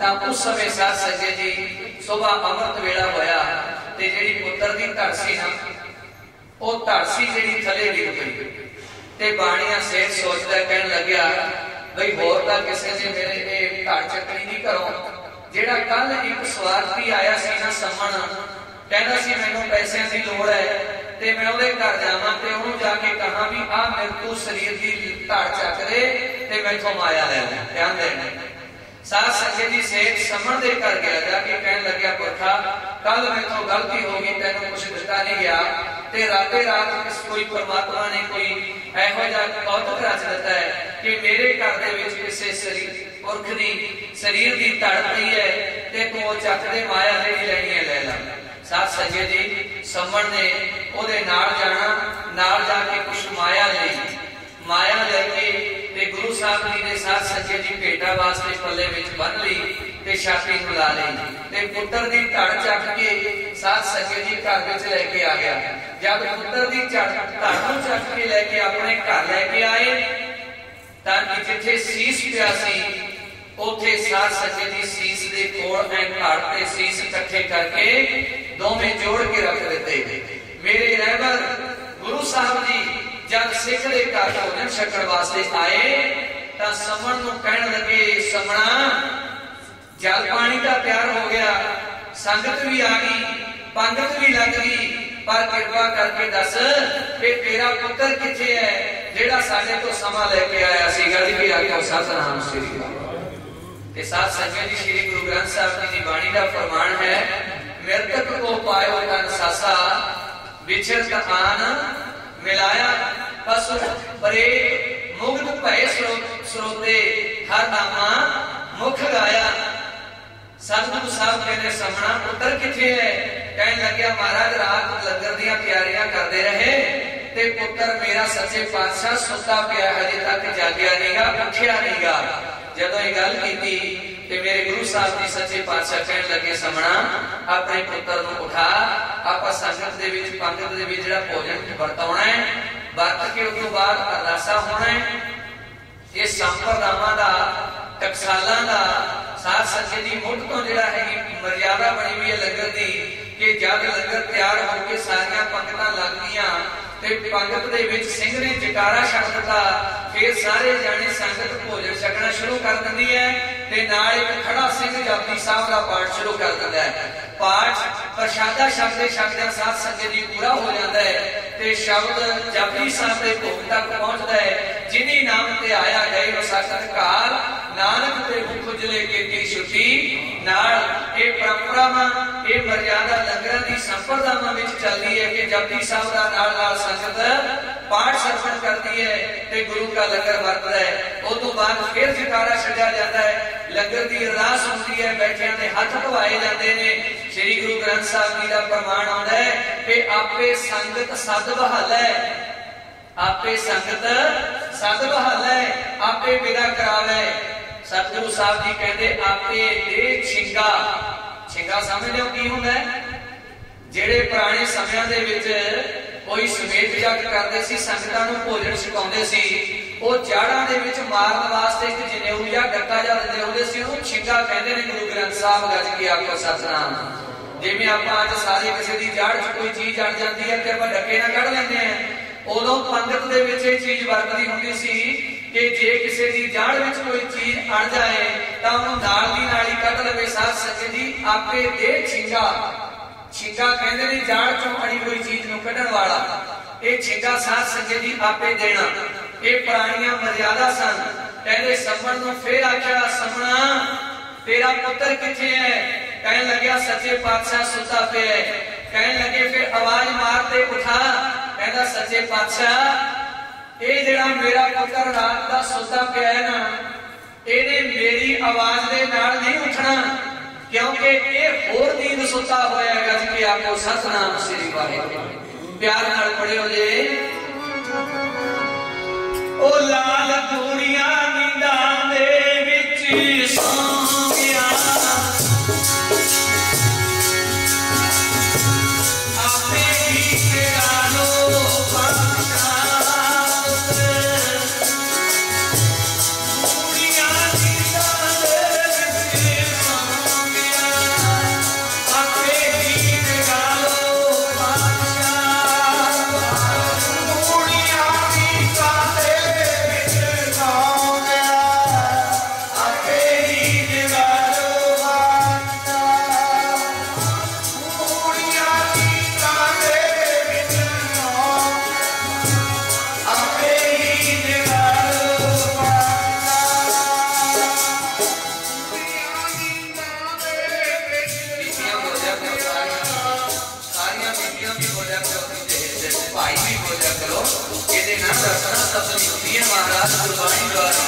तां उस समय साध संगत जी सुबह अमृत वेला होया ते जेड़ी पुत्र दी धड़ सी ना ਉਹ ਧੜ ਸੀ ਜਿਹੜੀ ਥੱਲੇ ਡਿੱਗ ਪਈ ਤੇ ਬਾਣੀਆਂ ਸੇਠ ਸੋਚਦਾ ਕਹਿਣ ਲੱਗਿਆ ਬਈ ਹੋਰ ਤਾਂ ਕਿਸੇ ਨੇ ਮੇਰੇ ਇਹ ਧੜ ਚੱਕਣੀ ਨਹੀਂ ਕਰੋ। ਜਿਹੜਾ ਕੱਲ ਇੱਕ ਸਵਾਰਥੀ ਆਇਆ ਸੀ ਨਾ ਸਮਣ ਕਹਿੰਦਾ ਸੀ ਮੈਨੂੰ ਪੈਸਿਆਂ ਦੀ ਲੋੜ ਹੈ ਤੇ ਮੈਂ ਉਹਦੇ ਘਰ ਜਾਵਾਂ ਤੇ ਉਹਨੂੰ ਜਾ ਕੇ ਕਹਾਂ ਵੀ ਆ ਮੇਰੇ ਤੋਂ ਸਰੀਰ ਦੀ ਧੜ ਚੱਕ ਦੇ ਤੇ ਮੈਥੋਂ ਮਾਇਆ ਲੈ ਲੈ। ਧਿਆਨ ਦੇਣਾ साध संगत जी सेठ समण दे कर गया जाके कहन लग्या पुरखा कल मेरे गलती हो गई तेनों कुछ दिता नहीं गया ते राते रात किस कोई परमात्मा ने कोई ऐहो जिहा कौतुक रच दिता है कि मेरे घर दे विच किसे शरीर पुरख दी शरीर दी धड़ पई है ते तू चक दे माया जेड़ी लैनी है ले ला। साध संगत जी समण ने ओदे नाल जाना नाल जाके कुछ माया लई माया लैके ते गुरु साहब जी ने साध संगत जी भेटा वास्ते पल्ले विच बन लई ते छाती नूं ला लई ते पुत्र दी धड़ चक के साध संगत जी घर विच लेके आ गया। जब पुत्र दी धड़ नूं चक के लेके अपने घर लेके आए तां जिथे सीस पिया सी उथे साध संगत जी सीस दे कोल ऐ धड़ ते सीस इकट्ठे करके दोवें जोड़ के रख दिते। मेरे रहबर गुरु साहब जी जब सिख दे घर भोजन छकण वास्ते आए तां समण नूं कहण लगे समणा जल पानी दा तैयार हो गया संगत भी आ गई पंगत भी लग गई पर कृपा करके दस कि तेरा पुत्र किथे है जेड़ा साडे तो समा लेके आया सी। गल के आखो सतनाम श्री वाहिगुरू। ते साध संगत जी श्री गुरु ग्रंथ साहब जी दी बाणी दा फरमान है मृतक को पायो तन सासा विचरत आन मिलाया पशु परे मुग्ध भय स्रोते हर नामा मुख गाया। सतगुरु साहब कहने समणा पुत्र किथे है कहने लग्या महाराज रात लंगर दियां तैयारियां करते रहे ते पुत्र मेरा सच्चे पातशाह सुता पिया हजे तक जागया नहींगा उठिया नहींगा। जदों ये गल कीती ते मेरे गुरु साहब जी सच्चे पातशाह कहने लगे समणा अपने पुत्र नूं उठा आपां संगत दे विच पंगत दे विच जिहड़ा भोजन वरताउणा है वरत के उस तों बाद अरदासा होना है। ये संप्रदावां दा टकसालां दा साध संगत जी मुठ तो जिहड़ा है मर्यादा बनी हुई है लंगर दी कि जब लंगर तैयार होके सारियां पंगतां लग गईयां ते पंगत दे विच सिंह ने जकारा छक दिता फिर सारे जाने संगत भोजन छकना शुरू कर दिंदी है ते नाल एक खड़ा सिंह जपजी साहब दा पाठ शुरू कर दिंदा है। पाठ प्रशादा छकदे छकदे साध संगत जी पूरा हो जाता है ते ते शब्द जपजी साहब के भोग तक पहुंचता है। जिनी नाम ते आया गए नो सखत काल, नानक ते मुख उजले कीती छुट्टी नाल। ये परंपरावां ये मर्यादा लंगरां दी संप्रदावां विच चलदी है कि जपजी साहब दा नाल नाल संगत पाठ सरवण करती है ते गुरु का लंगर वरतदा है। उस तो बाद फिर जकारा छड्या जाता है, लंगर की अरदास होती है, बैठिया के हथ धवाए जाते हैं। श्री गुरु ग्रंथ साहब जी का प्रमाण आता है कि आपे संगत सद बहाल है, आपे संगत सद बहाल है, आपे विदा करावे। सतगुरु साहब जी कहते आपे दे छिंगा। छिंगा समझ लो की हुंदा है? जेड़े पुराने समयां दे विच कोई समेत जग करते सी, संगतां नूं भोजन छकाउंदे सी, वो जाड़ां दे विच मारन वास्ते एक जनेऊ या डक्का जा दिंदे हुंदे सी, उहनूं छिंगा कहंदे ने। गुरु ग्रंथ साहब गज के आखो सतनाम। जिवें आपां अज सारे किसी दी जड़ च कोई चीज अड़ जाती है ते आपां डक्के नाल कढ लैंदे हैं, उदों पंडित दे विच इह चीज वरतदी हुंदी सी कि जे किसी दी जड़ विच कोई चीज अड़ जाए तां उहनूं नाल दी नाल ही कढ लवे। साध संगत जी आपे दे छिंगा। छिंगा कहते ने जाड़ चों अड़ी कोई चीज नूं कढण वाला, ये छिंगा साध संगत जी आपे देना। ये पुरानियां मर्यादा सन। कहते समण नूं फिर आख्या, समणा तेरा पुत्र किथे है? कहन लग्या सच्चे पातशाह सुता पे है। कहन लगे फिर आवाज मारते उठा, कहता सच्चे पातशाह ये जेड़ा मेरा पुत्र रात दा सुता पिया है ना, इहने मेरी आवाज दे नाल नहीं उठना, क्योंकि ये होर नींद सुता होया है। गज के आखो सतनाम श्री वाहिगुरू। प्यार नाल पढ़ियो जे। ओ लाल दूरियां नींदां दे विच सौ गया, आपे ही तेरा लो पातशाह। महाराज गुरबाणी द्वारा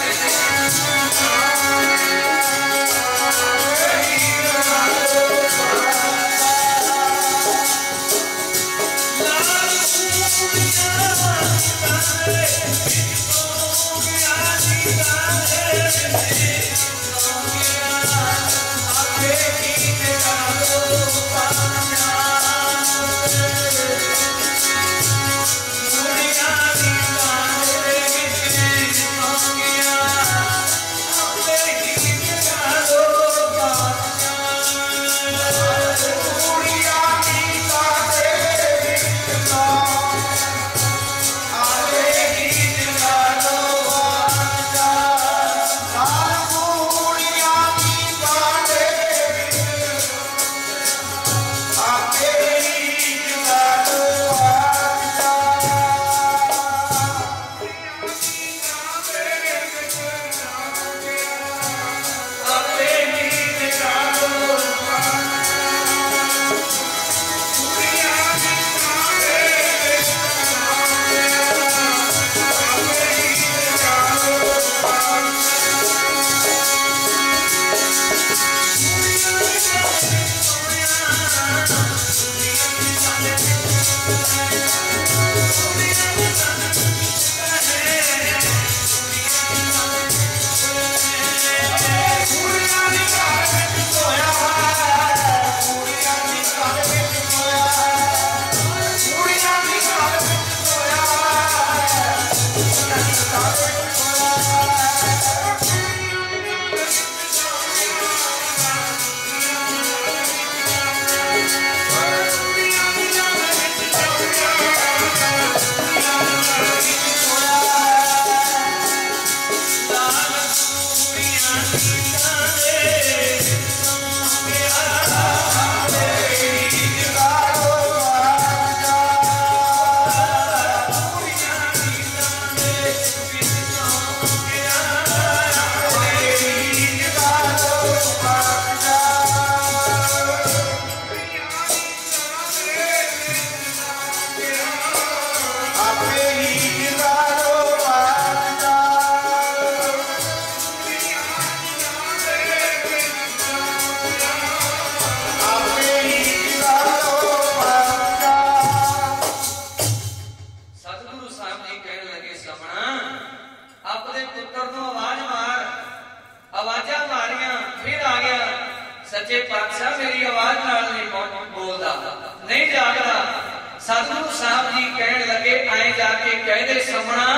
सतगुरु साहब जी कहन लगे आए जाके कहदे समणा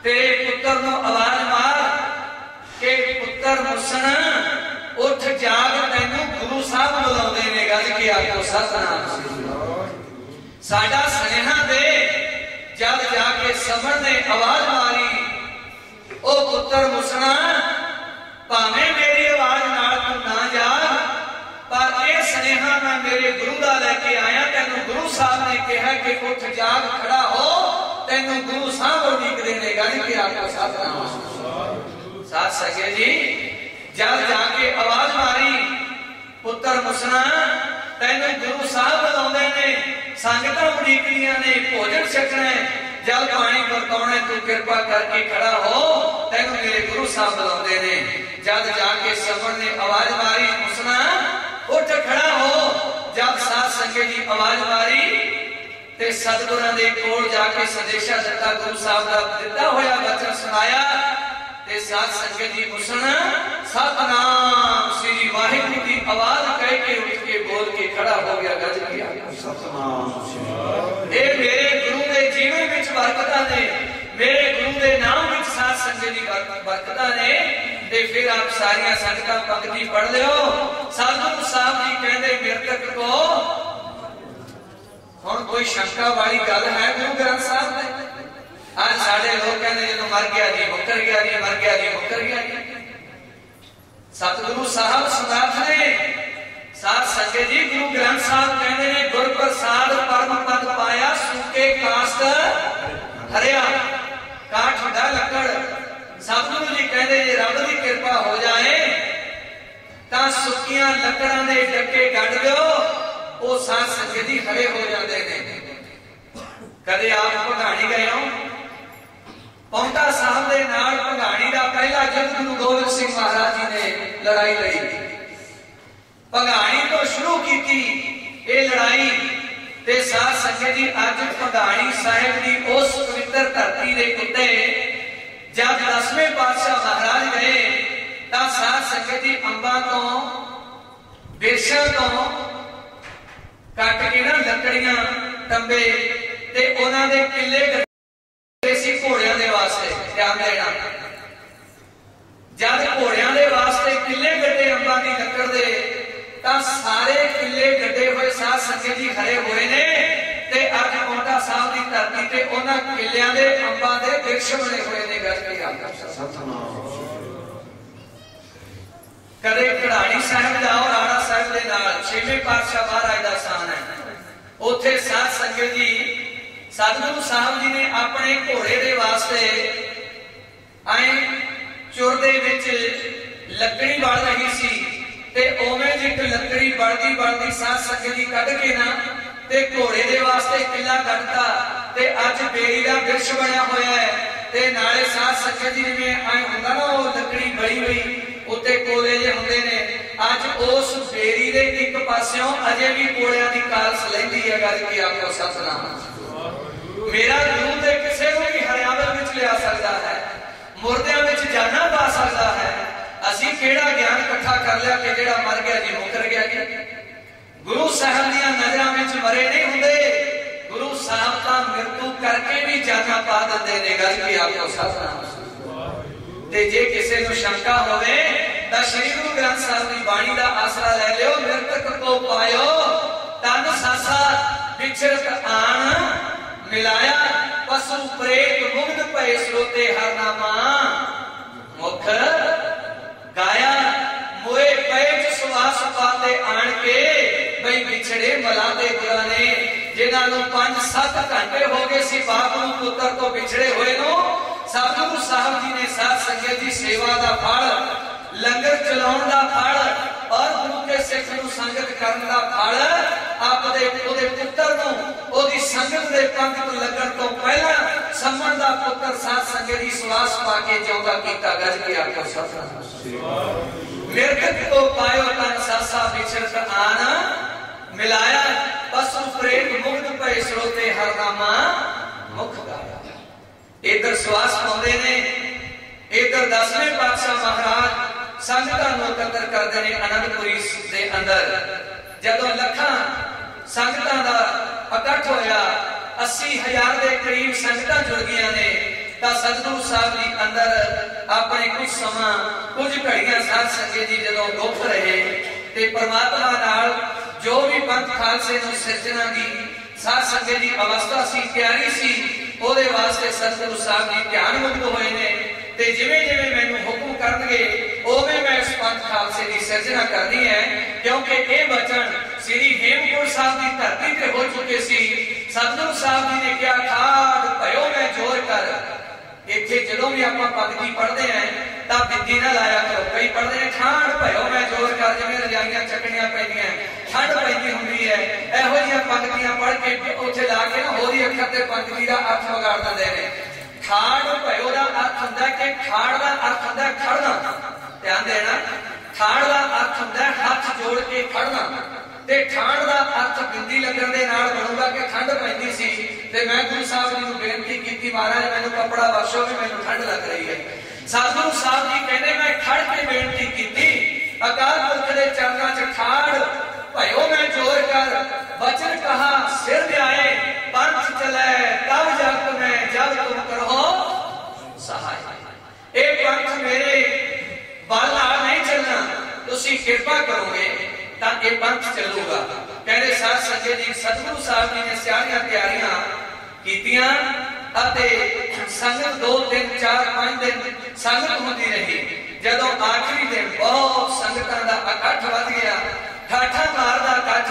तेरे पुत्र नूं आवाज मार के पुत्र मुसन उठ जाग तैनूं गुरु साहब बुलाउंदे ने। गज के आखो सतनाम। साडा सनेहा दे। जब जाके समण ने आवाज मारी ओ पुत्र मुसना भावें मेरी आवाज नाल तू ना जा पर यह स्नेहा मैं मेरे गुरु का लैके आया। तेनू गुरु साहब ने कहा कि उठ जाग खड़ा हो तेनू गुरु साहब उड़ीकदे ने। गज के आखो सतनाम। साथ सके जी जब जाके आवाज मारी पुत्र मुसना तेनू गुरु साहब बुलाउंदे ने। संगतां उड़ीकदियां ने भोजन छकना है जल पानी वरताउणा तू कृपा करके खड़ा हो तेनू मेरे गुरु साहब बुलाउंदे ने। जब जाके समण ने आवाज मारी मुसना उठ खड़ा हो। जब साध संगत जी आवाज मारी ते सतगुरां दे कोल जाके संदेशा दिता गुरु साहब दा दिता होया वचन सुनाया ते साध संगत जी मुसना सतनाम श्री वाहिगुरु की आवाज कह के उठ के बोल के खड़ा हो गया। गज किया सतनाम। ए मेरे गुरु दे जीवन विच बरकतां ने मेरे गुरु दे नाम विच साध संगत जी बरकतां ने। ते फिर आप सारियां संगतां पंक्ति पढ़ लियो। सतगुरु साहब जी कहंदे मृतक को हुण कोई शंका वाली गल है गुरु ग्रंथ साहब दे। आज साडे लोग कहंदे जदों मर गया जी मुकर गया जी मर गया जी मुकर गया जी। सतगुरु साहब समर्थ ने। साध संगत जी गुरु ग्रंथ साहब कहंदे ने गुर प्रसाद परम पद पाया सूके कास्ट हरिया काठ ढा लकड़। सतगुरु जी कहते जे रब की कृपा हो जाए तां सुक्कियां लकड़ां दे डक्के कढ दिओ वो साध संगत जी खड़े हो जाते हैं। कदे आप भगाणी गए हो? पौंटा साहब दे नाल भगाणी दा पहला युद्ध गुरु गोबिंद सिंह महाराज जी ने लड़ाई लड़ी। भगाणी तो शुरू की ये लड़ाई ते साध संगत जी अज भगाणी साहिब की उस पवित्र धरती के उत्ते जब 10वें पातशाह महाराज गए तां साध संगत जी अंबां तो बेशां तो कट के ना लकड़ियां तंबे ते उन्हां दे किले गड्ढे सी घोड़ियां दे वास्ते। ध्यान देना जब घोड़ियां दे वास्ते किले गड्ढे अंबां दी लकड़ दे तां सारे किले गड्ढे हुए साध संगत जी खड़े हुए ने ते अज पौंटा साहब की धरती ते उन्हां किलियां दे अंबां दे वृक्ष बने हुए ने। गज की आखो सतनाम। कदे कढ़ाणी साहिब जाओ राणा साहिब दे नाल 6वें पातशाह महाराज दा स्थान है। उत्थे साध संगत जी सतगुरु साहब जी ने अपने घोड़े दे वास्ते आए चुर दे विच लकड़ी बल रही सी ते ओवें जिक लकड़ी बढ़दी बढ़दी साध संगत जी कढ के ना ते घोड़े दे वास्ते किला कटता ते अज बेरी दा वृक्ष बनया होया है ते नाले साध संगत जी जिवें आए हुंदा ना वो लकड़ी बड़ी हुई उत्ते कोले जे हुंदे ने अज उस बेरी दे एक पासियों अजे भी कोलियां दी कालस लैंदी है। गल की आखो सतनाम। मेरा गुरु ते किसे नूं भी हरियावल विच लिया सकदा है मुर्दियां विच जाना पा सकदा है। असीं केड़ा ज्ञान इकट्ठा कर लिया कि जेड़ा मर गया जी मुकर गया जी। गुरु साहब दीयां नजरां विच मरे नहीं हुंदे। गुरु साहब तां मृत्यु करके भी जाना पा दिंदे ने। गल की आखो सतनाम। ते जे किसी नूं शंका होवे तां श्री गुरु ग्रंथ साहब की बाणी का आसरा ले लियो। मृतक को पायो तन सासा विचरत आन मिलाया पशु प्रेत मुग्ध भय स्रोते हर नामा मुख गाया मोए पैच सुवास पाते आन के बई बिछड़े मलाते गुराने जिन्हों 5-7 घंटे हो गए सी बाप नूं पुत्र तो बिछड़े हुए नो। सतगुरु साहब जी ने साध संगत की सेवा का फल लंगर चलाउण दा फल और गुरु के सिख नूं संगत करन दा फल आपदे ओदे पुत्र नूं ओदी संगत दे पंथ तो लगन तो पहला समण दा पुत्र साध संगत दी सुवास पा के जिउंदा कीता। गज के आखो सतनाम। मृतक को पायो तन सासा विचरत आन मिलाया पशु प्रेत मुग्ध भय स्रोते हर नामा मुख गाया। इधर सुवास पाउंदे ने इधर 10वें पातशाह महाराज संगतां नूं एकत्र करदे ने आनंदपुरी दे अंदर। जदों लखां संगतां दा इकट्ठ होया 80,000 के करीब संगतां जुड़ गई ने। सतगुरु साहब जी अंदर अपने कुछ समा कुछ घड़ियां साध संगत जी जदों गुप्त रहे ते परमात्मा नाल जो भी पंथ खालसे नूं सिरजना दी साध संगत जी अवस्था सी तैयारी सी ओदे वास्ते सतगुरु साहब जी ध्यान मुक्त होए ने ते जिवें जिवें मैनूं हुक्म करनगे उवें मैं इस पंथ खालसे की सिरजना करनी है क्योंकि ये वचन श्री हेमकुंड साहब की धरती ते हो चुके सी। सतगुरु साहब जी ने क्या खाड़ भयो मैं जोर कर। इत्थे जदों भी आपां पंक्ति पढ़ते हैं तां बिंदी ना लाया करो। कई पढ़ते हैं ठाड़ भयो मैं जोर कर जिवें रजाइयां चकणियां पैंदियां ठंड पैंदी हुंदी है। इहो जिहियां पंक्तियां पढ़ के उत्थे ला के ना होरी अखर ते पंक्ति दा अर्थ वगाड़ दिंदे ने। ठाड़ भयो दा अर्थ हुंदा कि खाड़ दा अर्थ हुंदा खड़ना। ध्यान देना ठाड़ दा अर्थ हुंदा हथ जोड़ के खड़ना ते ठाड़ दा अर्थ बिंदी लगन दे नाल बनूगा कि ठंड पैंदी सी ते मैं गुरु साहब जी नूं बेनती कीती महाराज मैनूं कपड़ा बख्शो कि मैनूं ठंड लग रही है। सतगुरु साहब जी कहंदे मैं खड़ के बेनती कीती अकाल पुरख दे चरणां च ठाड़ भयो मैं जोर कर वचन कहा सिर ल्याए पंथ चले तब जग मैं जब तुम करो सहाय। एक पंथ मेरे बल नाल नहीं चलना तुसीं किरपा करोगे तां ये पंथ चलूगा। कहते साध संगत जी सतगुरु साहब जी ने सारियां तैयारियां कीतियां अते संगत 2 दिन 4 5 दिन संगत होती रही। जदों आखिरी दिन बहुत संगतां दा इकट्ठ वध गया ठाठा मारदा इकट्ठ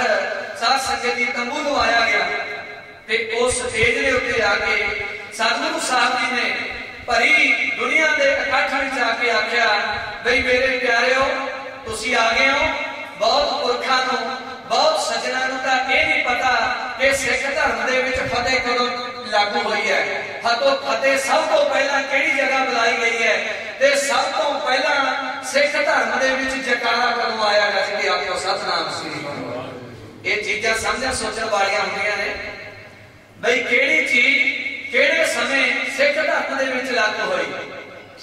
साध संगत जी तंबू लवाया गया ते उस स्टेज दे उत्ते आके सतगुरु साहब जी ने भरी दुनिया दे इकट्ठ विच आके आख्या बई मेरे प्यारेओ तुसीं आ गए हो। बहुत पुरखा नूं बहुत सज्जना नूं तां इह नहीं पता कि सिख धर्म दे विच फतेह कदों लागू हुई है। फतेह सब तो पहला किहड़ी जगह बुलाई गई है ते सब तो पहला सिख धर्म दे विच जयकारा कदों आया गया कि आखो सतनाम श्री गुरु। ये चीज़ां समझण सोचण वालियां हुंदियां ने बई किहड़ी चीज किहड़े समय सिख धर्म दे विच लागू होई।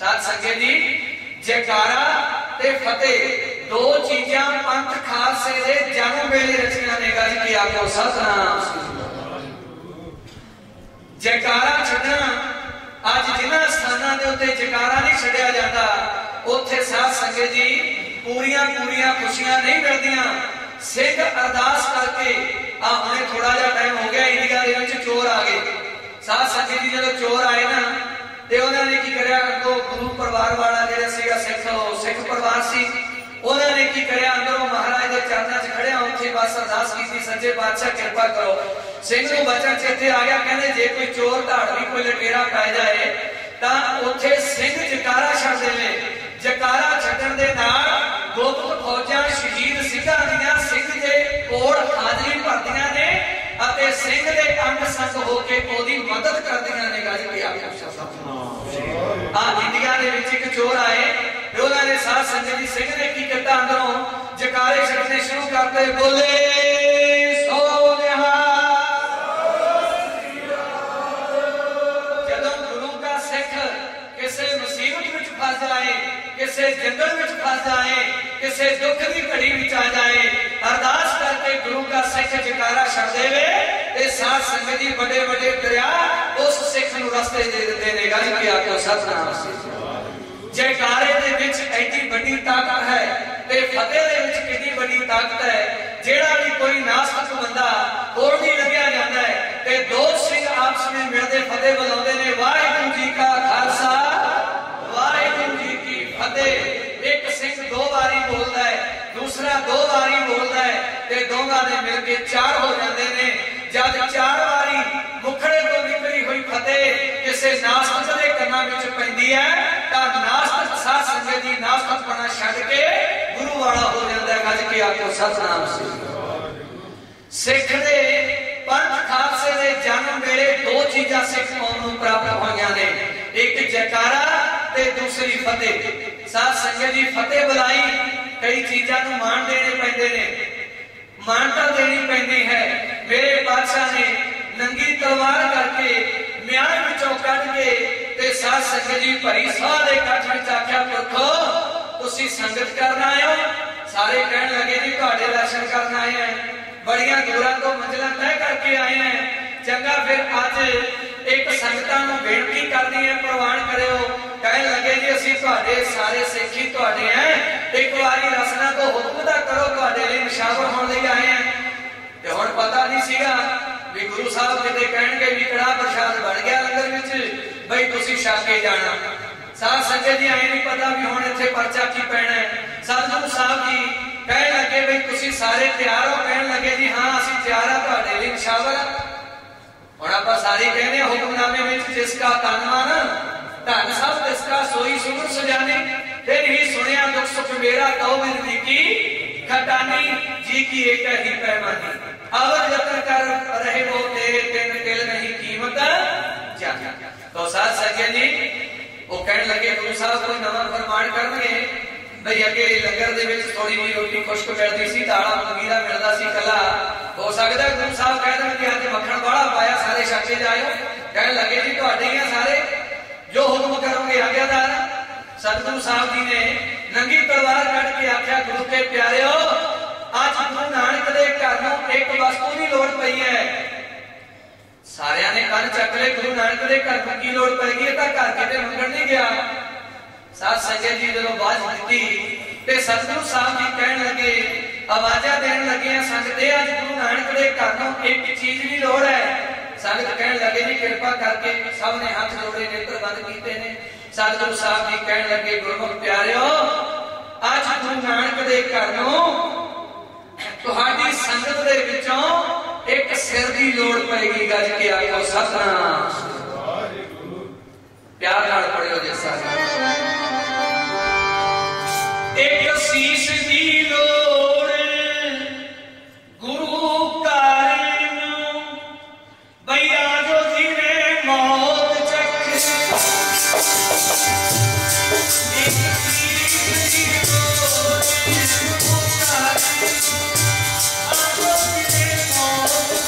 साध संगत जी जयकारा ते फतेह दो चीज़ां पंथ खालसे दे जन्म वेले रचियां ने गज की आखो सतनाम श्री। जयकारा छड्डना अज जिन्हां स्थानां दे उत्ते जयकारा नहीं छड्डिया जाता उत्थे साध संगत जी पूरियां पूरियां खुशियां नहीं मिलदियां। सिख अरदास करके आ हुणे थोड़ा जिहा टाइम हो गया इंडिया दे विच चोर आ गए। साध संगत जी जदों चोर आए ना ते उन्हां ने की करिया अगों गुरु परिवार वाला जिहड़ा सीगा सिख परिवार सी उन्होंने की करया अंदरों महाराज के चरणों च खड़िया उत्थे बस अरदास की सच्चे पातशाह कृपा करो। सिंह नूं बचन चेते आ गया कहंदे जे कोई चोर धाड़वी कोई लटेरा पै जाए तां उत्थे सिंह जयकारा छड्ड देवे। जयकारा छड्डण दे नाल गुप्त फौजां शहीद सिंघां दीयां सिंह दे कोल हाਜ਼ਰੀ भरदियां ने अते सिंह दे अंग संग होके ओदी मदद करदियां ने। गज की आखो सतनाम। आ इंडिया दे विच एक चोर आए उन्होंने साध संगत जी सिंह ने की किया अंदरों जयकारे छड्डने शुरू करते बोले सो निहाल। जदों गुरु का सिख किसी मुसीबत में फस जाए किसी जंगल में फस जाए किसी दुख की घड़ी में आ जाए अरदास करके गुरु का सिख जयकारा छड्ड देवे ते साध संगत जी बड़े बड़े दरिया उस सिख नूं रस्ते दे दिंदे ने। गज की आखो सतनाम। जयकारे दे विच एडी बड़ी ताकत है ते फतेह दे विच कितनी बड़ी ताकत है। जेड़ा भी कोई नास्तिक बंदा कोल नहीं लगया जाता है ते दो सिंह आपस में मिलते फतेह बुलाते ने वाहिगुरू जी का खालसा वाहिगुरू जी की फतेह। एक सिंह 2 बारी बोलता है दूसरा 2 बारी बोलता है ते दोवां दे मिलके 4 हो जाते ने। जब 4 बारी मुखड़े तो निकली हुई फतेह किसी नास्तिक दे कन्नां विच पैंदी है तां नास्तिक साध संगत जी नास्तिकपना छड्ड के गुरु वाला हो जाता है। गज के आखो सतनाम श्री। सिख दे पंथ खालसे दे जन्म वेले 2 चीज़ां सिख कौम नूं प्राप्त होईयां ने एक जयकारा ते दूसरी फतेह। साध संगत जी फतेह बुलाई कई चीज़ां नूं मान देने पैंदे ने मानता देनी पैंदी है। मेरे बादशाह ने नंगी तलवार करके म्यान विचों कढ के ते साध संगत जी भरी सभा दे इकट्ठ विच आख्या पुरखो तुसीं संगत करन आए हो। सारे कहण लगे जी तुहाडे दर्शन करन आए हैं बड़ियां दूरां तो मंजिलां तय करके आए हैं फिर अज एक संगतां नूं बेनती करदी है प्रवान करियो। कहन लगे जी असीं तुहाडे सारे सिख ही तुहाडे हैं, एक बारी रसना तो हुक्म दा करो, तुहाडे लई निशावर होण लई आए हैं। ते हुण पता नहीं सीगा भी गुरु साहब किते कहणगे भी कड़ा प्रसाद बन गया लंगर विच बई तुसीं छक के जाना। साध संगत जी आए नहीं पता भी हुण इत्थे परचा की पैना है। सतगुरु साहब जी कहन लगे बई तुसीं सारे तैयार हो? कहन लगे जी हाँ असीं तैयार हां, तुहाडे लई निशावर। हुण आपां सारे कहने हुक्मनामे विच जिसका तन मन धन सब तिसका सोई सुगुर सुजाने। फिर ही सुनिया दुख सुख मेरा कहो बिरदी की खटानी, जी की एक ही पैमानी। अवध जतन कर रहे वो तेरे तिन तिल नहीं कीमत जाने। तो साध संगत जी वो कहने लगे गुरु साहब कोई नवा फरमान करनगे बई अगे लंगर दे विच थोड़ी जी रोटी खुश्क मिलदी सी, दाला मगीरा मिलदा सी कला। हो सकदा गुरु साहब कह देण कि अज मक्खण वाला पाया सारे छक के जाओ। कहने लगे जी तुहाडे ही आ सारे, जो हुक्म करोगे आज्ञादार। सतगुरु साहब जी ने नंगी तलवार कट के आख्या गुरु के प्यारेओ अज गुरु नानक दे घर नूं एक वस्तु की लोड़ पई है। सारियां ने कंन चक ले, गुरु नानक दे घर नूं की लोड़ पैगी, तां घर किते मंगण नहीं गया। साध संगत जी जदों बाज दित्ती ते सतगुरु साहब जी कहण लगे आवाज़ां देण लगे संगते अज गुरु नानक दे घर नूं एक चीज की लोड़ है। संगत कहण लगे जी किरपा करके सब ने हाथ जोड़े नेत्र बंद कीते ने। सतगुरु साहब जी कहण लगे गुरमुख प्यारिओ अज गुरु नानक दे घर नूं तुहाडी संगत दे विचों एक सिर दी लोड़ पैगी। गज के आखो सतनाम। प्यार नाल पढ़ियो जी सारे। एक शीश दी लोड़ गुरु कारी नूं बई आजो जी ने मौत चख। एक शीश दी लोड़ गुरु कारी आजो जी ने मौत चख।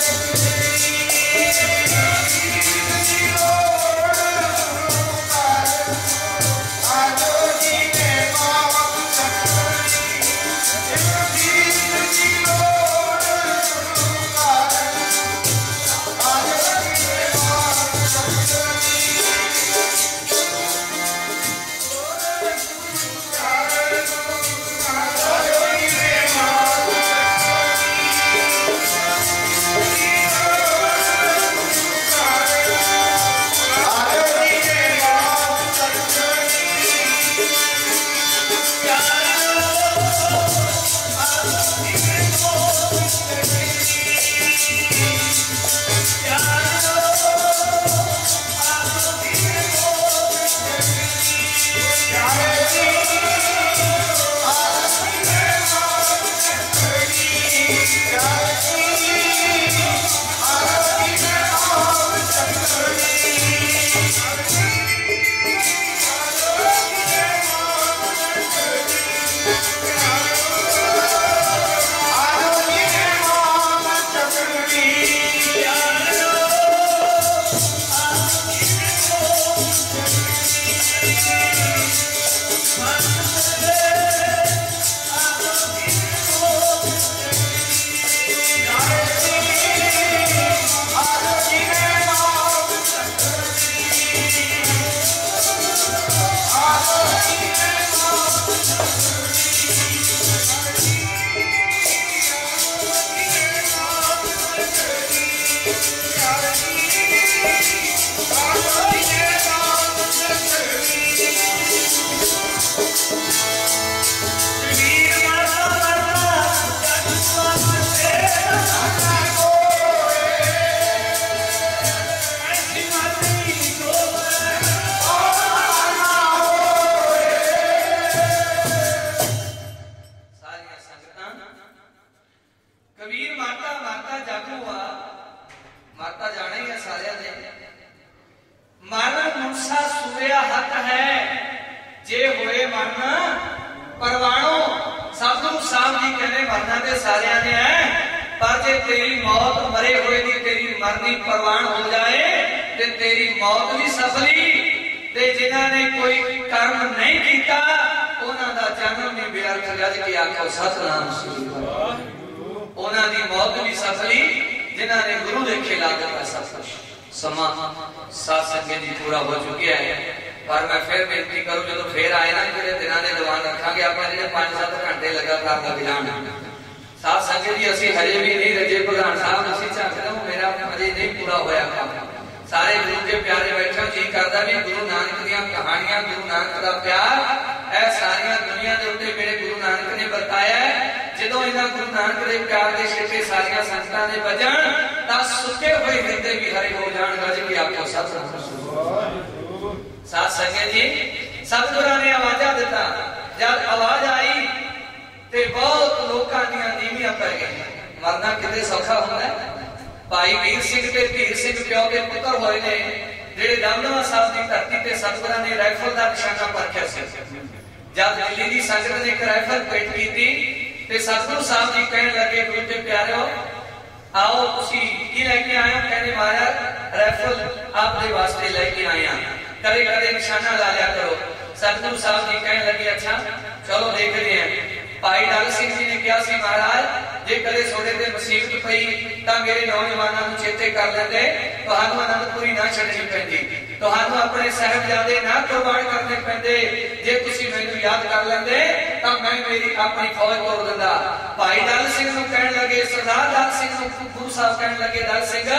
समा साथ संगत जी पूरा हो चुका है, पर मैं फिर बेनती करूं जो फिर आए ना जो दिनों के दौरान रखा अपने जो 5-7 घंटे लगातार लग जाने साथ संगत जी असि हजे भी नहीं रजे प्रधान साहब असि चाहते हो मेरा अजे नहीं पूरा होया काम सारे गुरु के प्यारे बैठे जी करता भी गुरु नानक दी कहानियां गुरु नानक का प्यार ए सारी दुनिया के उत्ते मेरे गुरु नानक ने बताया जो इन्हां गुरु नानक के प्यार के छेटे सारिया संगतां दे बजण तां सुके हुए हिरदे भी हरे हो जाण गज के आखो सतनाम साथ संगत जी सतगुरां ने आवाजा दिता जब आवाज आई ते बहुत लोकां दी नीवियां पै गई मरना किते सौखा हुंदा है भाई वीर सिंह ते धीर सिंह प्यो के पुत्र होए ने जेड़े दमदमा साहब की धरती ते सतगुरां ने राइफल का निशाना परखिया सी जब दिल्ली की संगत ने एक राइफल भेंट की ते सतगुरु साहब जी कहने लगे गुरु के प्यारे आओ तुसी की लेके आए हो कहने महाराज राइफल आपके वास्ते लेके आए हैं कदे कदे निशाना ला लिया करो सतगुरु साहब जी कहने लगे अच्छा चलो देख रहे हैं भाई डाल सिंह जी ने कहा सी महाराज जे कदे सोडे ते मुसीबत पई तां मेरे नौजवानां नूं चेते कर लेंदे तुहानूं आनंदपुरी ना छड्डनी पैंदी तुहानूं अपने साहिबजादे ना कुर्बान करने पैंदे जे तुसीं मैनूं याद कर लेंदे तां मैं मेरी अपनी फौज तोड़ दिंदा भाई डाल सिंह नूं कहण लगे सरदार डाल सिंह नूं गुरु साहब कहण लगे डाल सिंह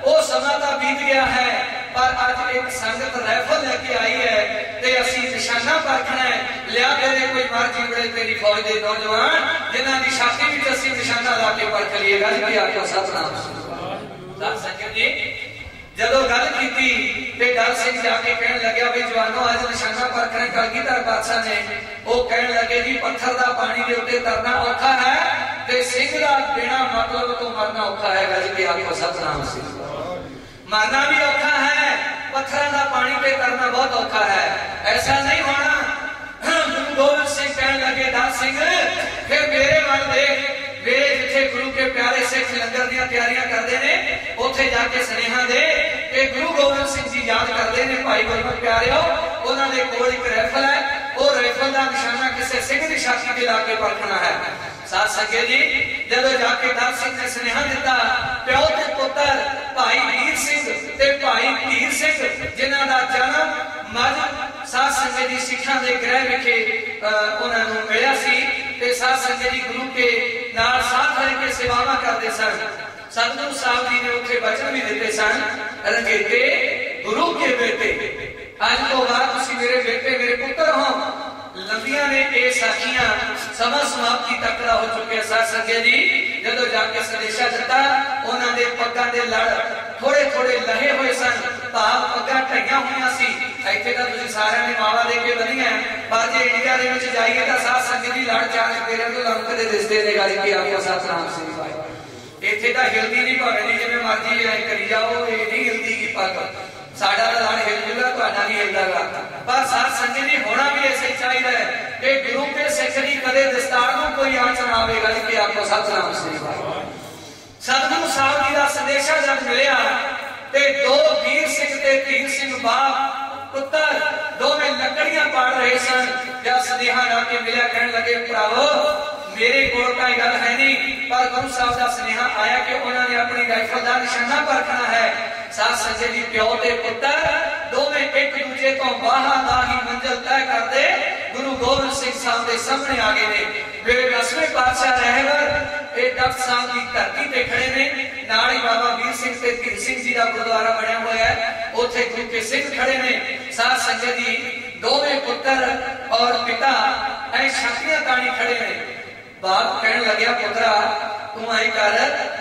ओ समा तां बीत गया है पर आज एक संगत राइफल लेके आई है ते असी निशाना परखना है लिया तेरे कोई मर्जी बड़े तेरी फौज दे नौजवान जिन्हां दी छाती विच असी निशाना ला के परख लईए गल की आखो सतनाम साथ संगत जी जदों गल कीती ते डाल सिंह जाके कहन लग्या भी जवानों आज निशाना परखना कलगीधर बादशाह ने ओ कहन लगे जी पत्थर दा पानी दे उत्ते तरना औखा है ते सिंह दा बिना मतलब तो मरना औखा है गल की आखो सतनाम मरना भी औखा है पत्थर का पानी पे करना बहुत औखा है ऐसा नहीं होना गुरु गोविंद सिंह कहने लगे दास सिंह फिर मेरे वाल देख मेरे जिथे गुरु के प्यारे सिख लंगर दी तैयारियां करते ने उथे जाके स्नेहा दे कि गुरु गोविंद सिंह जी याद करते ने भाई गुरमत प्यारे उन्हां दे कोल एक राइफल है वो राइफल का निशाना किसी सिंह की छाती ते ला के परखना है साथ संगत जी जदों जाके दास सिंह ने स्नेहा दिता प्यो ते पुत्र भाई वीर सिंह ते भाई धीर सिंह जिन्हां दा जन्म मज साथ संगत जी सिखां दे गृह विखे उन्हां नूं मिलिया सी ते साथ संगत जी गुरु के नाल साथ रह के सेवावां करदे सन सतगुरु साहब जी ने उठे वचन भी दिते सन रंगेते गुरु के बेटे आज तो बाद तुसीं मेरे बेटे मेरे पुत्र हो लंबिया ने ये साखियां समा समाप्ति तक हो चुके साथ संगत जी जदों जाके संदेशा दिता उन्हां दे पग्गां दे लड़ थोड़े थोड़े लहे हुए सन भाव पग्गां ढाईयां हुई सी इत्थे तां तुसीं सारिआं ने मावा दे के बधीआं पर जे इंडिया दे विच जाइए तां साथ संगत जी लड़ चार फेरे तो लंकदे दिसदे ने गल की आखो सतनाम सिंह भाई इत्थे तां हिलदी नहीं भावें जी जिवें मर्जी ऐ करी जाओ ये नहीं हिलदी की पग साडा लड़ हिल जूगा तुहाडा नहीं हिलदागा पर साथ संगत जी होना भी ऐसे चाहिए कि गुरु के सिख दी कदे दस्तार नूं कोई आंच ना आवे गल की आखो सतनाम सिंह भाई सतगुरु साहब जी दा संदेशा जब मिलिया ते दो वीर सिंह ते धीर सिंह बाप पुत्र दोवें लकड़ियां पाड़ रहे सन जब स्नेहा लाके मिलिया कहने लगे भरावो मेरे कोल तां गल है नहीं पर गुरु साहब दा स्नेहा आया कि उन्होंने अपनी राइफल का निशाना परखना है साथ संगत जी प्यो ते पुत्र दोवें एक दूजे तो बाहां दा ही मंजिल तय करदे गुरु गोविंद सिंह साहब के सामने आ गए ने मेरे 10वें पातशाह रहबर ए तख्त साहब की धरती ते खड़े ने नाल ही बाबा वीर सिंह ते धीर सिंह जी का गुरुद्वारा बनया होया है उथे गुरु के सिंह खड़े ने साथ संगत जी दोवें पुत्र और पिता ऐ छातियां ताणी खड़े ने बाप कहने लग्या पुत्रा तू आई कर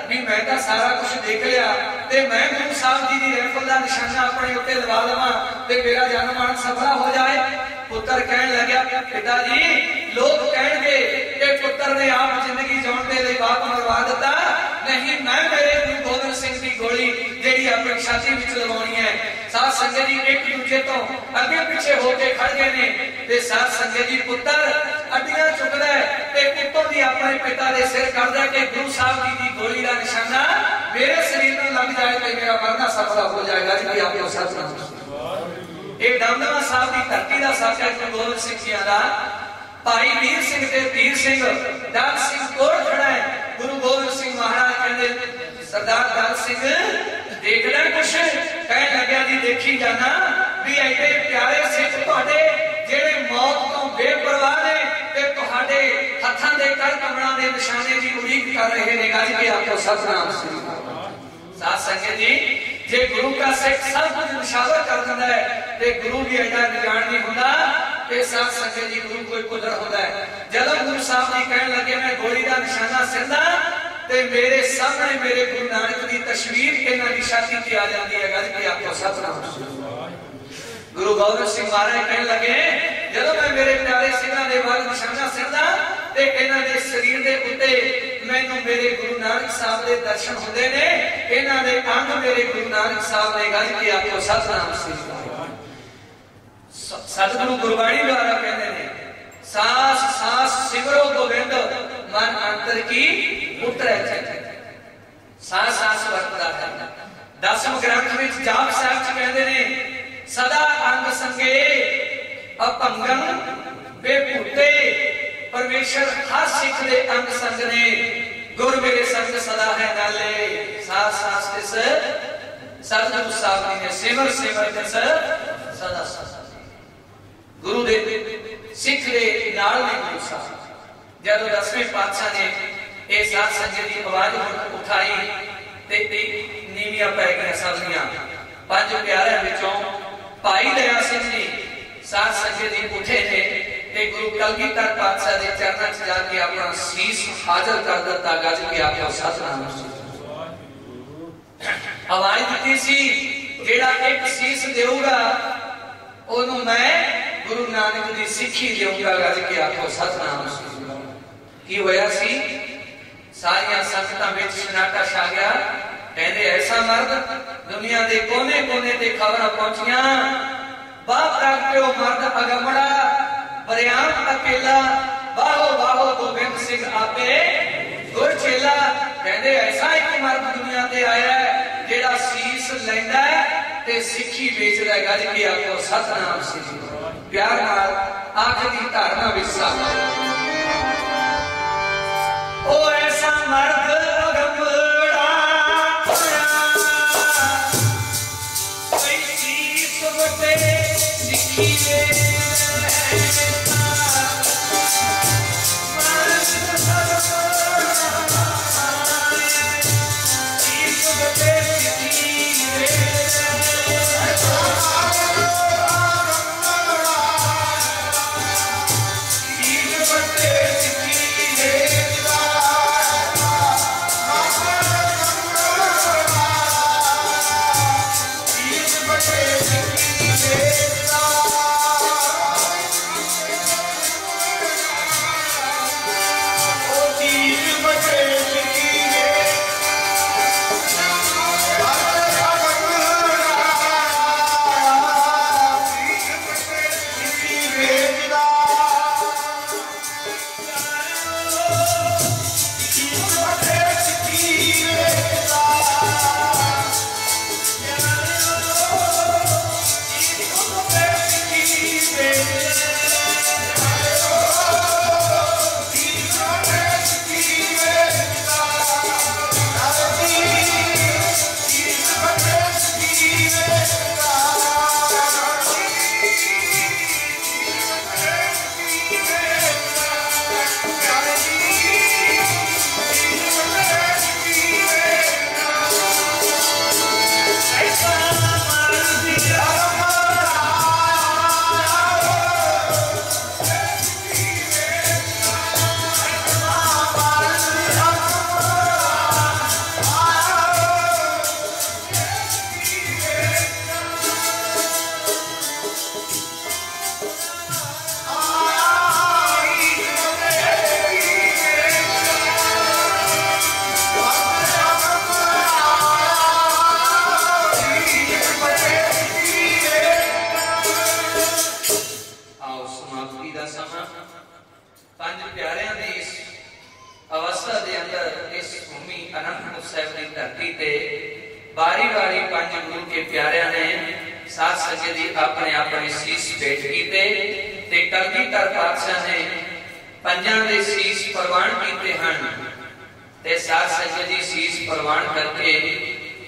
भी मैं तो सारा कुछ देख लिया ते मैं गुरु साहब जी की राइफल का निशाना अपने उत्ते लगा लवां ते मेरा जन्म मरण सफला हो जाए पुत्र कहने लग्या पिताजी लोग कहेंगे कि पुत्र ने आप जिंदगी जीने के लिए बाप मरवा दिता नहीं मैं मेरे गुरु गोविंद सिंह की गोली जेड़ी अपनी छाती विच लवाउणी है साथ संगत जी एक दूजे तो अगे पीछे होके खड़ गए ने ते साथ संगत जी पुत्र अड्डियां चुकदा है ते पुत्र दी अपने पिता दे सिर करदा कि गुरु साहब जी की गोली का निशाना मेरे शरीर में लग जाए तो मेरा मरना सफल हो जाएगा जी आपको सच एक दमदमा साहब की धरती का साक्षात गुरु गोविंद सिंह जी दा भाई वीर सिंह ते धीर सिंह दल सिंह कोल खड़ा है गुरु गोविंद सिंह महाराज कहते सरदार दल सिंह देखदा कुछ कह लग्या जी देखी जाना भी ऐडे प्यारे सिख तुहाडे जेड़े मौत तो बेपरवाह ने ते तुहाडे हत्थां दे कर कमरां दे निशाने दी उड़ीक कर रहे ने। गज के आपको सतनाम श्री साध संगत जी, जे गुरु का सिख सब कुछ निशावर कर दिंदा है ते गुरु भी ऐडा निजान नहीं हुंदा ते साध संगत जी गुरु कोई कुदर हुंदा है। जदों गुरु साहब जी कहण लगे मैं गोली दा निशाना सिंधा ते मेरे सामने मेरे गुरु नानक की तस्वीर इन्हां दी छाती ते आ जाती है। गज के आपको सतनाम गुरु गोबिंद सिंह महाराज कहण लगे जदों मैं मेरे प्यारे सिंहां दे वाल निशाना सिंधा ते इन्हां दे शरीर दे उत्ते मैनू मेरे गुरु नानक साहब दे दर्शन हुंदे ने, इन्हां दे अंग मेरे गुरु नानक साहब ने। गज के आपको सतनाम सतगुरु गुरबाणी द्वारा कहते हैं सास सास सिमरो गोविंद मन अंतर की उतरे सास सास वरतदा है। दसम ग्रंथ में जाप साहब च कहते हैं सदा अंग संगे अपंगन बेभूते परमेश्वर हर सिख दे अंग संग ने गुर मेरे संग सदा है नाले। सास सास तिस सतगुरु साहब जी ने सिमर सिमर तिस सदा सदा गुरु दे सिख दे नाल ने गुरु साहब जब 10वें पातशाह ने ये साध संगत की आवाज उठाई ते नीवियां पै गई सबदियां। पंज प्यारिਆਂ ਵਿੱਚੋਂ भाई दया सिंह जी साध संगत जी उठे थे ते गुरु कलगीधर पातशाह दे चरणों च जाके अपना शीश हाजिर कर दिता। गज के आपको सतनाम आवाज दी सी जेड़ा एक शीश देऊगा ओनू मैं गुरु नानक दी सिੱਖੀ देऊंगा। गज के आपको सतनाम की होया सी सारियां संगतां विच सन्नाटा छा गया। कहंदे ऐसा मर्द दुनिया दे कोने कोने ते खबरां पहुंचियां बाप प्रगट्यो मर्द अगमड़ा बरियाम अकेला बाहो बाहो गोबिंद सिंह आपे गुर चेला। कहंदे ऐसा एक मर्द दुनिया ते आया है जेड़ा शीश लैंदा है ते सिੱਖੀ बेचदा है। गज के आपको सतनाम प्यार नाल आखिरी धारणा विच ओ ऐसा मर्द अगमड़ा कोई शीश वटे सिੱਖੀ दे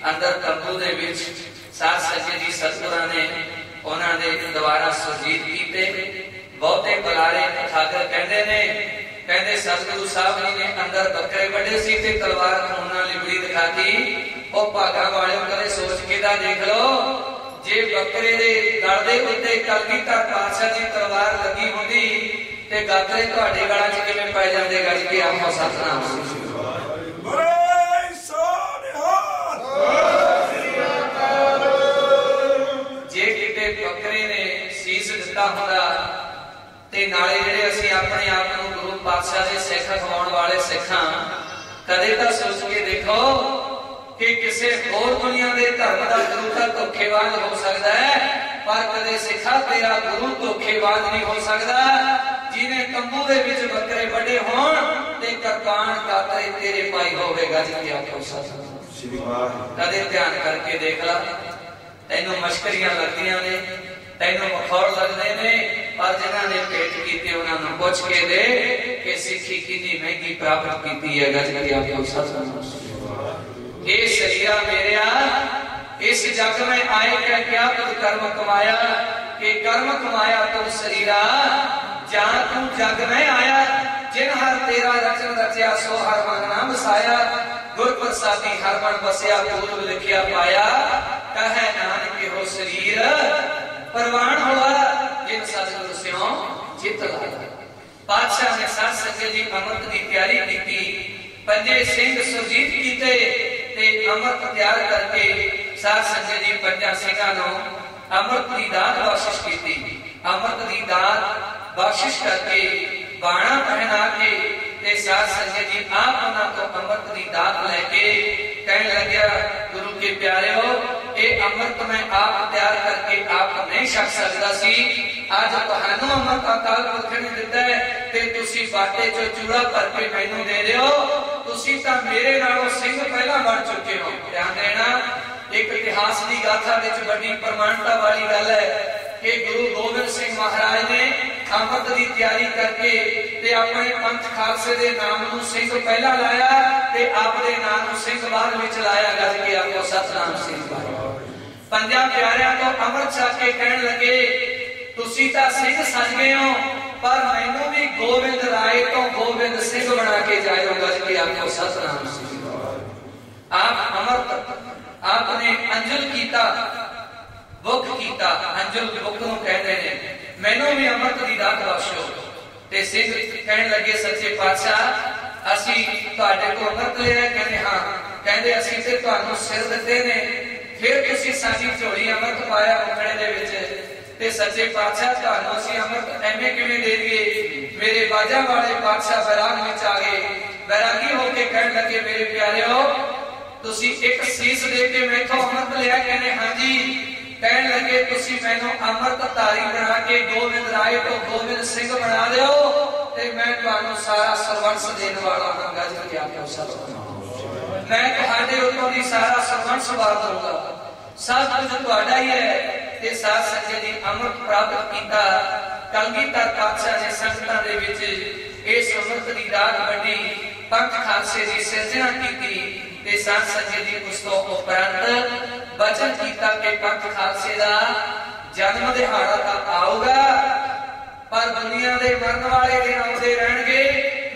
अंदर तंबू दे विच साध संगत जी सतगुरां ने उन्हां दे द्वारा सुरजीत कीते। बहुते बुलारे ठाकर कहंदे ने, कहंदे सतगुरु साहब जी ने अंदर बकरे वड्डे सी ते तलवार खून नाल लिबड़ी दिखाती। ओ भागा वालिओ कदे सोच के दा देख लो, जे बकरे दे गल दे उत्ते कलगीधर पातशाह दी तलवार लगी हुंदी ते गातरे तुहाडे गलां च किवें पै जांदे। गल के आखो सतनाम जे किते बकरे ने सीस दिता हुंदा ते नाले जिहड़े असीं अपने आप नूं गुरु पातशाह दे सिख खवाउण वाले सिखां, कदे तां सोच के देखो कि किसी होर दुनिया के धर्म का गुरु का धोखेबाज हो सकता है, पर कदे सिखा तेरा गुरु धोखेबाज नहीं हो सकता। जिन्हें तंबू दे विच बकरे बड़े होण ते करपान कातरे तेरे पाई होवेगा। जी आखो सतनाम। कदे ध्यान करके देख ला, तैनूं मश्करियां लगदियां ने, तैनूं मखौल लगदे ने, पर जिन्हां ने भेंट कीते उन्हां नूं पुछ के दे कि सिੱਖੀ कितनी महंगी प्राप्त कीती है। जी आखो सतनाम। ये शरीरा मेरेया इस जग में आए क्या तुझ कर्म कमाया, कि कर्म कमाया तुझ शरीरा जान तू जग में आया। जिन हर तेरा रचन रचिया सो हर मन नाम बसाया। गुर प्रसादी हर मन बसिया पूर्व लिखिया पाया। कहे नानक हो शरीर परवान हुआ, जिन सतगुरु स्यों चित लाया। पातशाह ने साध संगत जी अमृत की तैयारी की, पंजे सिंह सुरजीत कीते ते अमृत तैयार करके साध संगत जी पंजा सिंहां नूं अमृत की दात बख्शिश की। अमृत की दात बख्शिश करके बाणा पहना के ते साध संगत जी आप उन्हां तो अमृत की दात लेके कहने लग्या, गुरु के प्यारेओ ये अमृत मैं आप तैयार करके आप नहीं छक सकदा सी। आज तुहानू अमृत अकाल पुरख ने दिता है ते तुसी बाटे चो चूड़ा भर के मैनू दे रहे हो। तुसी तां मेरे नालों सिंह पहला बन चुके हो। ध्यान देना, एक इतिहास की गाथा विच बड़ी प्रमाणता वाली गल है कि गुरु गोबिंद सिंह महाराज ने अमृत की तैयारी करके ते अपने पंथ खालसे दे नाम नूं सिंह पहला लाया ते आप दे नाम नूं सिंह बाद विच लाया। गज के आखो सतनाम सिंह। पंजा प्यारियां तो अमृत छक के कहन लगे, तुसी तां सिंह सज गए हो, पर मैनू भी गोविंद राय तो गोविंद सिंह बना के जाओ। गज के आखो सतनाम सिंह। आप अमृत आपने अंजुल कीता, बुख कीता। अंजुल बुख नूं कहंदे ने। मैनू भी अमृत की दात बख्शो। ते सिंह कहन लगे, सच्चे पातशाह असीं तुहाडे कोल अमृत लिया। कहंदे हां। कहंदे असीं ते तुहानूं सिर दित्ते ने, फिर तुसीं साडी झोली अमृत पाया उखड़े दे विच। ते सच्चे पातशाह तुहानूं असीं अमृत एवें किवें दे दईए। मेरे बाजा वाले पातशाह बैराग विच आ गए। बैरागी होके कहन लगे, मेरे प्यारेओ तुसीं एक सीस दे के मैथों अमृत लिया। कहने हां जी। कहन लगे, तुसीं मैनूं अमृत धारी बना के गोविंद राय तो गोविंद सिंह बना दिओ ते मैं तुहानूं सारा सरवंश देण वाला हां। गज के आखो सतनाम। मैं तुहाडे उत्तों दी सारा सरवंश वार दूंगा, सब कुछ तुहाडा ही है। ते साध संगत जी अमृत प्राप्त कीता। कलगीधर पातशाह ने संगतां दे विच इस अमृत दी दात वंडी, पंथ खालसे दी सिरजना कीती। ते साध संगत जी उस तो उपरंत वचन कीता कि पंथ खालसे दा जन्म दिहाड़ा तां आऊगा, पर दुनिया दे मरण वाले दिन आउंदे रहणगे,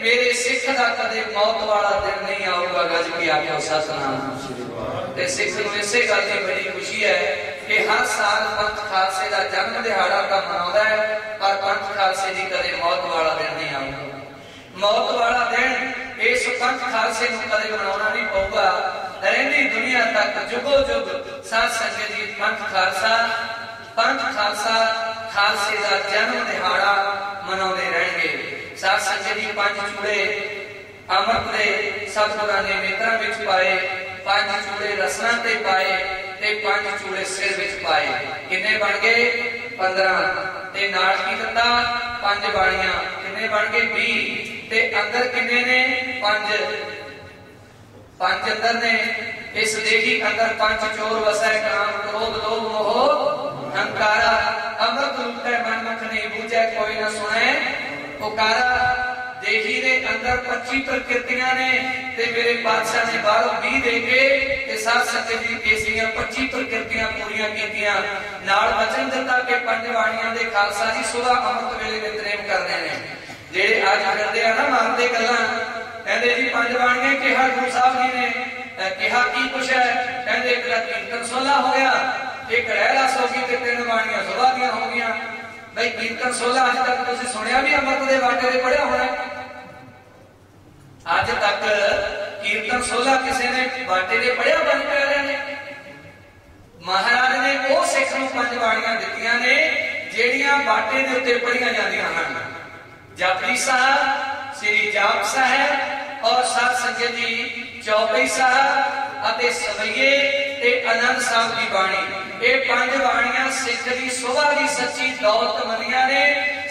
मेरे सिख दा कदे मौत वाला दिन नहीं आऊगा। गज के आखो सतनाम। ते सिख नूं इसे गल दी बड़ी खुशी है कि हर साल पंथ खालसे दा जन्म दिहाड़ा तां मनाउंदा है, पर पंथ खालसे दी कदे मौत वाला दिन नहीं आऊगा। मौत वाला दिन इस पंथ खालसे नूं कदे मनाउणा नहीं पऊगा। रहंदी दुनिया तक जुगो जुग साध संगत जी पंथ खालसा खालसे दा जन्म दिहाड़ा मनाउंदे रहणगे। साध संगत जी पंज चूड़े अमृत दे सतगुरां ने नेत्रां विच पाए, पंज चूड़े रसनां ते पाए ते पंज चूड़े सिर विच पाए। किन्ने बन गए? 15। ते नाल की दित्ता? 5 बाणियां। किन्ने बन गए? 20। ते अंदर किन्ने ने? 5 अंदर ने। इस देही अंदर 5 चोर वसै, काम क्रोध लोभ मोह अहंकारा। अमृत लुटै मन मुख नहीं बूझै, कोई न सुने पुकारा। देही दे अंदर 25 प्रकृतियां ने ते मेरे पातशाह ने बाहरों 20 दे के ते साध संगत जी इस 25 प्रकृतियां पूरीਆਂ ਕੀਤੀਆਂ ਨਾਲ वचन दिता कि 5 बाणियां दे खालसा जी सुबह अमृत वेले नितनेम करने ने जेड़े आज करते हैं ना मारते गल्लां कहंदे जी 5 बाणियां कहा गुरु साहब जी ने कहा की कुछ है कहंदे एक कीर्तन सोला हो गया एक रहरास हो गई ते 3 बाणियां सुबह दियां हो गईयां भाई कीर्तन सोला अज तक तुसीं सुनिया भी अमृत दे वाटे दे पढ़िया होना अज तक कीर्तन सोला किसी ने वाटे दे पढ़िया बन पै रहे ने महाराज ने वो सिख नूं 5 बाणियां दित्तियां ने ਜਿਹੜੀਆਂ बाटे दे उत्ते पढ़िया जांदियां हन जपजी साहब श्री जाप साहब और साध संगत जी चौपाई साहब अते सवैये ते आनंद साहब की बाणी ये 5 बाणियां सिख दी सुबह दी सच्ची दौलत मनिया ने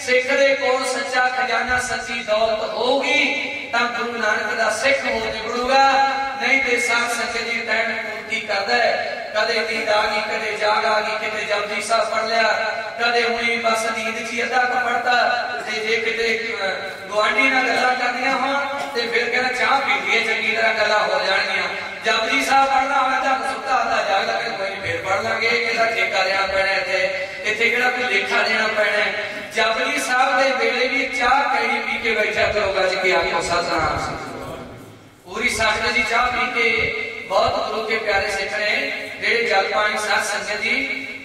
सिख दे कोल सच्चा खजाना सच्ची दौलत होगी तां गुरु नानक दा सिख हो निबड़ूगा नहीं ते साध संगत जी तैन पूर्ति करदा है कदे नींद आ गई कदे जाग आ गई किते जपजी साहब पढ़ लिया कदे हुई बस नींद च अद्धा क पढ़ता ते जे किते गुआंढी नाल गल्लां करनियां होण ते फिर कहना चाह पी लईए चंगी तरह गल्लां हो जाणगियां जपजी साहब पढ़ना होवे तां सुत्ता अद्धा जाग लगे कोई फिर पढ़ लांगे किहड़ा ठेका देना पैना इत्थे किहड़ा कोई लेखा देना पैना जपजी साहब दे वेले भी चाह कैड़ी पी के बैठा करो गज के आखो सतनाम पूरी साखी दी चाह पी के बहुत गुरु के प्यारे सिख ने जेड़े जल पानी साध संगत जी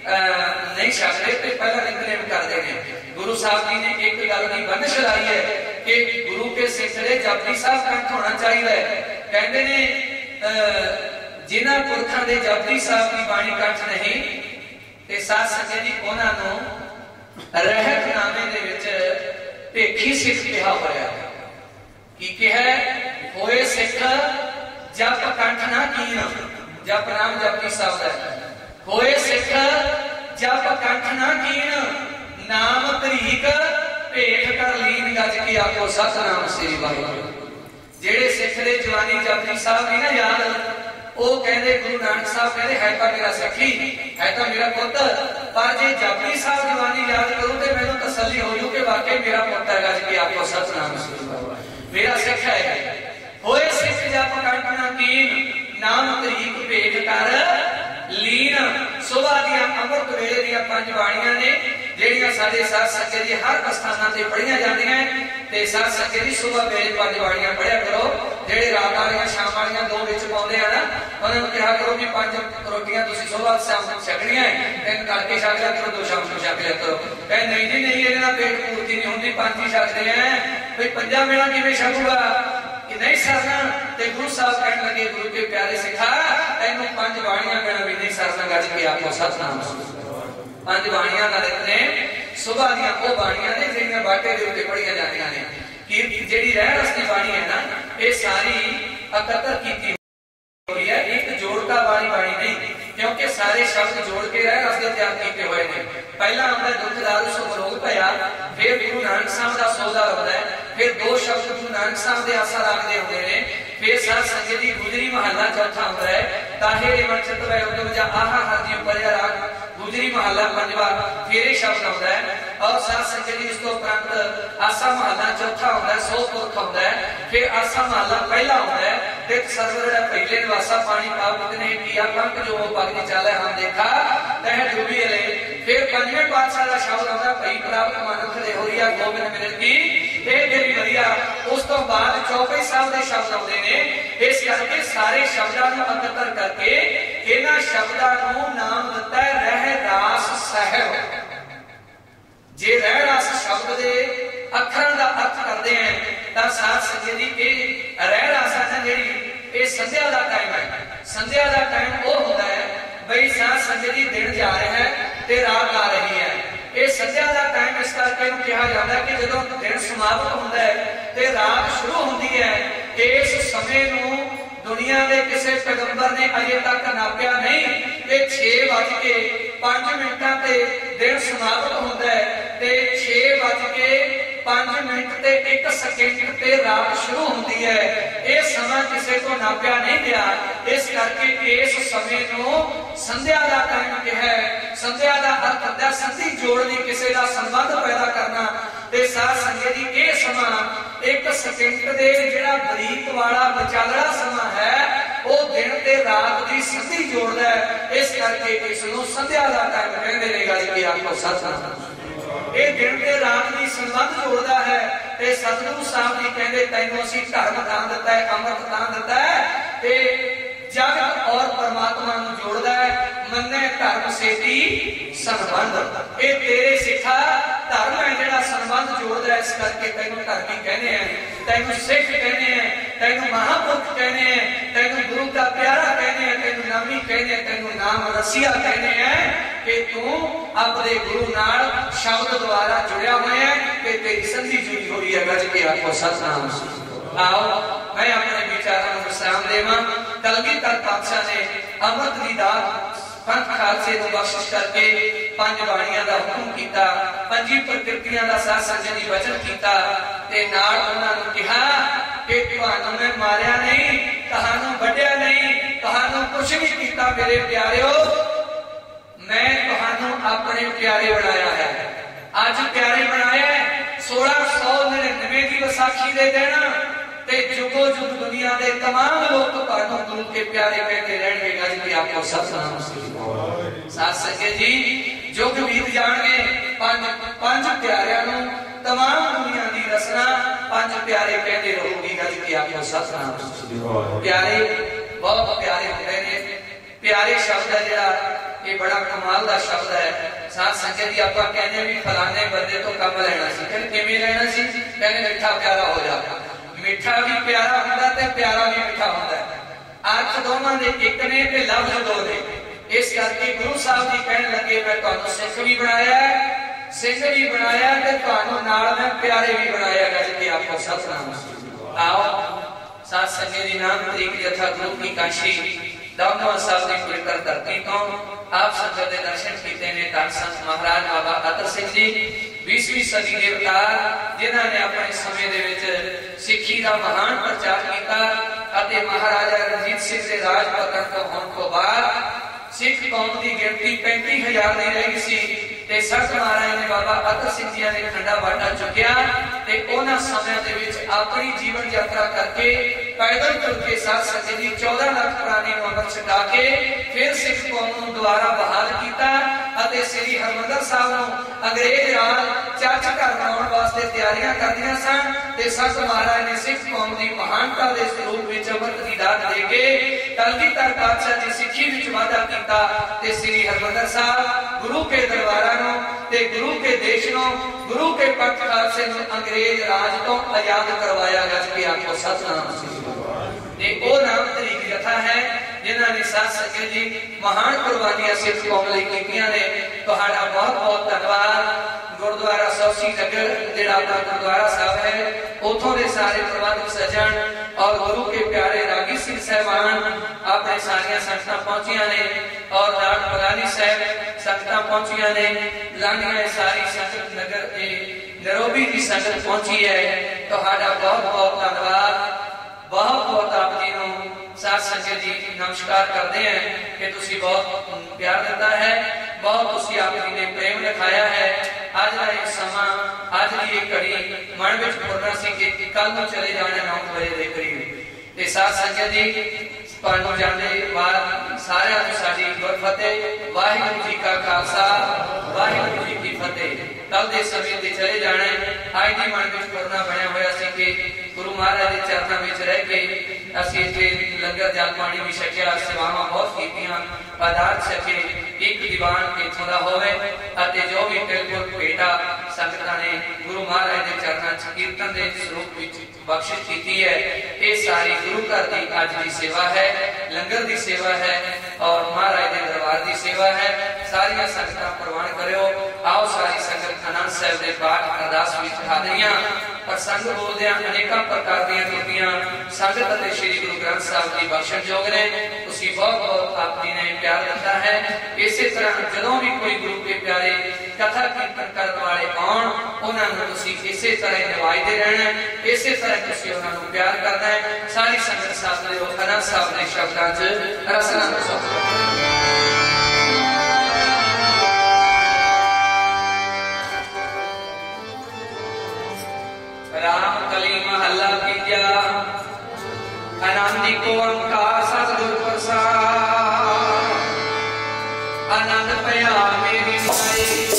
नहीं छकते ते पहला नितनेम करते हैं गुरु साहब जी ने एक गल की बंदिश लाई है कि गुरु के सिख ने जपजी साहब कंठ होना चाहिए कहते ने जिन्हां पुरखां दे जपजी साहब की बाणी कंठ नहीं ते साध संगत जी उन्हां नूं रहतनामे दे विच भेखी सिख कहा होया की कहा होए सिख जप कंठ ना कीन जप नाम जपजी साहब दा होए सिख जप कंठ ना कीन नाम तरीक भेट कर लीन गज के आखो सतनाम श्री वाहिगुरू जेड़े सिख दे जवानी जपजी साहब नहीं ना याद वो कहते गुरु नानक साहब कहते है तो मेरा सखी है तो मेरा पुत पर जे जपजी साहब जवानी याद करूं तो मैनूं तसल्ली हो जू कि वाकई मेरा पुत है गज के आखो सतनाम श्री वाहिगुरू मेरा सिख है होए सिख जप कंठ ना कीन नाम तरीक भेट कर लीन सुबह दियां अमृत वेले दियां 5 बाणियां ने ਜਿਹੜੀਆਂ ਸਾਡੇ ਸਾਧ ਸੰਗਤ ਜੀ ਹਰ ਅਸਥਾਨਾਂ ਤੇ ਪੜੀਆਂ ਜਾਂਦੀਆਂ ਤੇ ਸਾਧ ਸੰਗਤ ਜੀ ਸੁਬਹ ਵੇਲੇ 5 ਬਾਣੀਆਂ ਪੜਿਆ ਕਰੋ ਜਿਹੜੇ ਰਾਤ ਵਾਲੀਆਂ ਸ਼ਾਮ ਵਾਲੀਆਂ ਦੋ ਵਿੱਚ ਪਾਉਂਦੇ ਆ ਨਾ ਉਹਨਾਂ ਨੂੰ ਕਿਹਾ ਕਰੋ ਕਿ 5 ਰੋਟੀਆਂ ਤੁਸੀਂ ਸੁਬਹ ਸ਼ਾਮ ਛਕਣੀਆਂ ਤਿੰਨ ਕਰਕੇ ਛਕ ਲਿਆ ਕਰੋ 2 ਸ਼ਾਮ ਨੂੰ ਛਕ ਲਿਆ ਕਰੋ ਕਹੇ ਨਹੀਂ ਜੀ ਨਹੀਂ ਇਹਦੇ ਨਾਲ ਪੇਟ ਪੂਰਤੀ ਨਹੀਂ ਹੁੰਦੀ 5 ਹੀ ਛਕਦੇ ਆ ਭਈ 5 ਵੇਲਾ ਕਿਵੇਂ ਛਕੂਗਾ कि नहीं सरना ते गुरु साहब कहने लगे गुरु के प्यारे सिखा तेनू 5 बाणियां बिना भी नहीं सरना गज के आखो सतनाम 5 बाणियां दा इतने सुबह दियां वो बाणियां ने जेड़ियां बाटे दे उत्ते पढ़ियां जांदियां ने कि जेड़ी रहरस दी बाणी है ना ये सारी एकत्र कीती हुई है एक जोड़ता वाली बाणी नहीं क्योंकि सारे शब्द जोड़ के रहरस दे तैयार कीते हुए ने पहला आंदा दुख दारू सुख रोग भया फिर गुरु नानक साहब दा सौदा होता है फिर 2 शब्द गुरु नानक साहब दे आसा लागदे होंदे ने फिर साध संगत जी गुजरी महला चौथा होता है ताहे रे मन चित वै उदम जा आहा हर जी परिया राग गुजरी महला 5वां फिर ये शब्द होता है और साध संगत जी इस तो उपरंत आसा महला चौथा होता है सो पुरख होता है फिर आसा महला पहला होता है तित सरवर पहले निवासा पानी पाप ने किया पंख जो पग दी चाले हम देखा तह डूबी ले फिर 5वें पातशाह का शब्द होता है भई प्राप्त मानुख दे होरिया गोबिंद मिलन की ਇਹ ਜਿਹੜੀ ਵਧੀਆ ਉਸ ਤੋਂ ਬਾਅਦ ਚੌਪਈ ਸਾਹਿਬ ਦੇ ਸ਼ਬਦ ਆਉਂਦੇ ਨੇ ਇਸ ਕਰਕੇ ਸਾਰੇ ਸ਼ਬਦਾਂ ਨੂੰ ਇਕੱਤਰ ਕਰਕੇ ਇਹਨਾਂ ਸ਼ਬਦਾਂ ਨੂੰ ਨਾਮ ਦਿੱਤਾ ਹੈ ਰਹਿ ਰਾਸ ਸਾਹਿਬ ਜੇ ਰਹਿ ਰਾਸ ਸ਼ਬਦ ਦੇ ਅੱਖਰਾਂ ਦਾ ਅਰਥ ਕਰਦੇ ਹਾਂ ਤਾਂ ਸਾਧ ਸੰਗਤ ਜੀ ਇਹ ਰਹਿ ਰਾਸ ਹੈ ਜਿਹੜੀ ਇਹ ਸੰਧਿਆ ਦਾ ਟਾਈਮ ਹੈ ਸੰਧਿਆ ਦਾ ਟਾਈਮ ਉਹ ਹੁੰਦਾ ਹੈ ਬਈ ਸਾਧ ਸੰਗਤ ਜੀ ਦਿਨ ਜਾ ਰਿਹਾ ਹੈ ਤੇ ਰਾਤ ਆ ਰਹੀ ਹੈ ਇਹ ਸੰਧਿਆ ਦਾ ਟਾਈਮ ਇਸ ਕਰਕੇ ਇਹਨੂੰ ਕਿਹਾ ਜਾਂਦਾ ਕਿ ਜਦੋਂ ਦਿਨ ਸਮਾਪਤ ਹੁੰਦਾ ਹੈ ਤੇ ਰਾਤ ਸ਼ੁਰੂ ਹੁੰਦੀ ਹੈ ਇਸ ਸਮੇਂ ਨੂੰ ਦੁਨੀਆ ਦੇ ਕਿਸੇ ਪੈਗੰਬਰ ਨੇ ਅਜੇ ਤੱਕ ਨਾਪਿਆ ਨਹੀਂ ਕਿ 6:05 ਤੇ ਦਿਨ ਸਮਾਪਤ ਹੁੰਦਾ ਹੈ ਤੇ 6:05 ਤੇ 1 ਸਕਿੰਟ ਤੇ ਰਾਤ ਸ਼ੁਰੂ ਹੁੰਦੀ ਹੈ ਇਹ ਸਮਾਂ ਕਿਸੇ ਤੋਂ ਨਾਪਿਆ ਨਹੀਂ ਗਿਆ ਇਸ ਕਰਕੇ ਇਸ ਸਮੇਂ ਨੂੰ ਸੰਧਿਆ ਦਾ ਟਾਈਮ ਕਿਹਾ ਹੈ संध्या का अर्थ होता है संधि जोड़नी किसी का संबंध पैदा करना ते साध संगत जी ये समा एक सेकंड दे जिहड़ा बरीक वाला विचालड़ा समा है वो दिन ते रात की संधि जोड़दा है। इस करके इसनूं संध्या दा टाइम कहंदे ने। गल की आखो सतनाम। ये दिन ते रात की संबंध जोड़दा है। ते सतगुरु साहब जी कहंदे तैनूं असीं धर्म दान दिता है, अमृत दान दिता है ते जगत और परमात्मा नूं जोड़दा है। मन्ने धर्म सेती संबंध, ये तेरे सिखा धर्म है जिहड़ा संबंध जोड़दा है। इस करके तैनूं धर्मी कहने हैं, तैनूं सिख कहने हैं, तैनूं महापुरुष कहने हैं, तैनूं गुरु का प्यारा कहने हैं, तैनूं नामी कहने हैं, तैनूं नाम रसिया कहने हैं कि तू अपने गुरु नाल शब्द द्वारा जुड़िया होया है कि तेरी संधि जुड़ी हुई है। गज के आखो सतनाम। आओ मैं अपने विचारों को विश्राम देवां। कलगीधर पातशाह ने अमृत दी दात पंथ खालसे नूं बख्शिश करके पंज बाणियां दा हुक्म कीता, पंजी प्रकृतियां दा साध संगत जी वचन कीता ते नाल उन्हां नूं कहा कि तुहानूं मैं मारिया नहीं, तुहानूं वड्डिया नहीं, तुहानूं कुछ भी कीता मेरे प्यारिओ, मैं तुहानूं अपने प्यारे बनाया है। अज प्यारे बनाया है 1699 की विसाखी दे दिन ते जुगो जुग दुनिया दे तमाम लोग तुहानूं गुरु के प्यारे कहते रहणगे। गज की आखो सतनाम। साध संगत जी जुग बीत जाणगे, पंज प्यारिਆਂ ਨੂੰ तमाम दुनिया की रचना पंज प्यारे कहते रहोगी। गज की आखो सतनाम। प्यारे बहुत प्यारे होते हैं। प्यारे शब्द है जिहड़ा ये बड़ा कमाल का शब्द है। साध संगत जी आपां कहने भी फलाने बंदे तो कम लेना सी, किवें लेना सी? कहने मिठा प्यारा हो जा। मिठा भी प्यारा होंदा ते प्यारा भी मिठा होंदा है। अर्थ दोवां दे एक ने ते लफ्ज दो ने। इस करके गुरु साहब जी कहने लगे मैं तुहानूं सिख भी बनाया है, सिख भी बनाया ते तुहानूं नाल मैं प्यारे भी बनाया। गज के आखो सतनाम। आओ साध संगत जी नाम तरीक जथा गुरु की काशी दमदमा साहब की पवित्र धरती तो आप संगत के दर्शन किए ने। धन संत महाराज बाबा अतर सिंह जी 20वीं सदी के अवतार जिन्होंने अपने समय दे विच सिੱਖੀ का महान प्रचार किया। महाराजा रणजीत सिंह के राज पतन तो होने तो बाद सिख कौम की गिनती 35,000 नहीं रही सी ते संत महाराज ने बाबा अतर सिंह जी ने खंडा बाटा चुकिया ते उन्हां समयां दे विच अपनी जीवन यात्रा करके पैदल चल के साध संगत जी 14 लाख प्राणी नूं अमर छका के फिर सिख कौम नूं दोबारा बहाल किया अते श्री हरमंदर साहब नूं अंग्रेज राज चर्च घर बनाउण वास्ते तैयारियां करदियां सन ते संत महाराज ने सिख कौम की महानता के स्वरूप विच अमृत की दात दे के कलगीधर पातशाह जी सिੱਖੀ विच वाधा कीता ते श्री हरमंदर साहब गुरु के दरबारां नूं ते गुरु के देश नूं गुरु के पंथ खालसे नूं अंग्रेज राज तो आजाद करवाया। गज के आखो सतनाम। ते ओ नाम तरीक जथा है जिन्हां ने साध संगत जी महान कुर्बानियां सिख कौम लई कीतियां ने। तुहाडा बहुत बहुत धन्नवाद। गुरुद्वारा सौसी नगर जिहड़ा अपना गुरुद्वारा साहब है उथों दे सारे प्रबंधक सज्जन और गुरु के प्यारे रागी सिंह साहबान अपने सारिया संगतां पहुंचिया ने और नाल बगानी साहब संगतां पहुंचिया ने। लानिया सारी संगत नगर नरोबी की संगत पहुंची है। तुहाडा बहुत बहुत धन्नवाद। बहुत बहुत आप जी नूं साध संगत जी नमस्कार करते हैं कि तुसी बहुत प्यार दिता है, बहुत तुसी आप जी ने प्रेम दिखाया है। आज का एक समा आज की एक घड़ी मन में फुरना सी कि कल नूं चले जाना 9 बजे के करीब। ते साध संगत जी तुहानूं जाने बाद सारिआं नूं साडी गुरफतेह। वाहिगुरू जी का खालसा वाहिगुरू जी की फतेह। कल के समय ते चले जाना आज की मन में फुरना बनया होया सी कि गुरु महाराज के चरणों में रह के असीं इत्थे लंगर जल पानी भी छकिया, सेवावां बहुत कीतियां, पदार्थ छके। एक दीवान इत्थों दा होवे अते जो भी बिल्कुल भेटा संगतां ने गुरु महाराज के चरणों च कीर्तन के स्वरूप विच बख्शिश की है। ये सारी गुरु घर की अज की सेवा है, लंगर की सेवा है और महाराज के दरबार की सेवा है। सारिया संगतां प्रवान करियो। आओ सारी संगत आनंद साहब के पाठ अरदास विच हाज़रियां प्रसंग बोलदियां अनेकों प्रकार दी कृतियां संगत अते श्री गुरु ग्रंथ साहब की बख्शण योग ने। तुसीं बहुत बहुत आप जी ने प्यार दिता है। इसी तरह जदों भी कोई गुरु के प्यारे कथा कीर्तन करने वाले आउण उन्हां नूं तुसीं इसे तरह निभाते रहना, इसे तरह तुसीं उन्हां नूं प्यार करना है। सारी संगत साथ दे आनंद साहब के शब्दां च रसना दसो। आनंदी को ओंकार सतगुर प्रसाद आनंद पया मेरी माई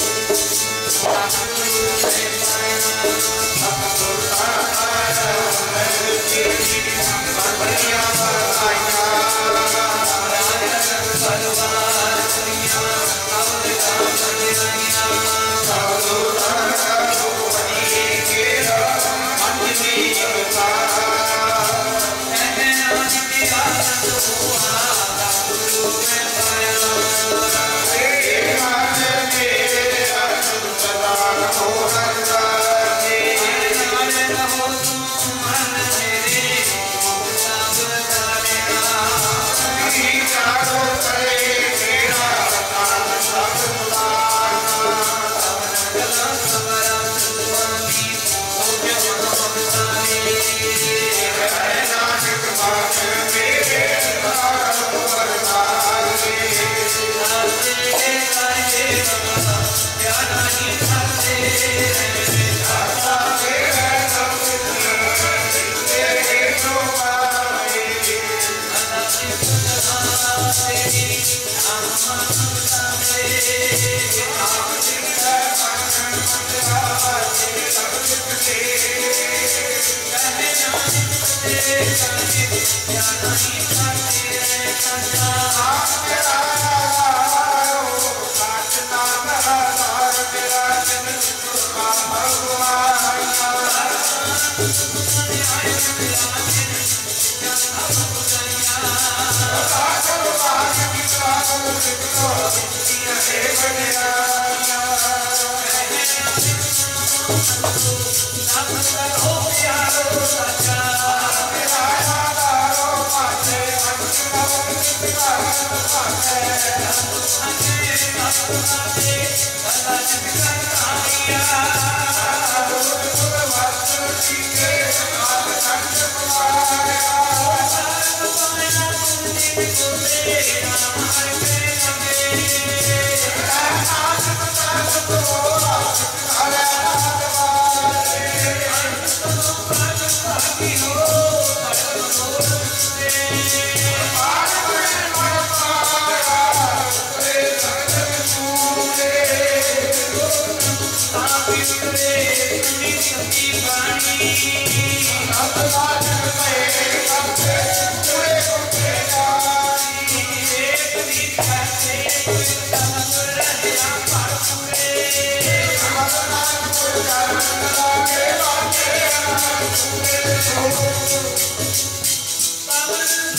Baba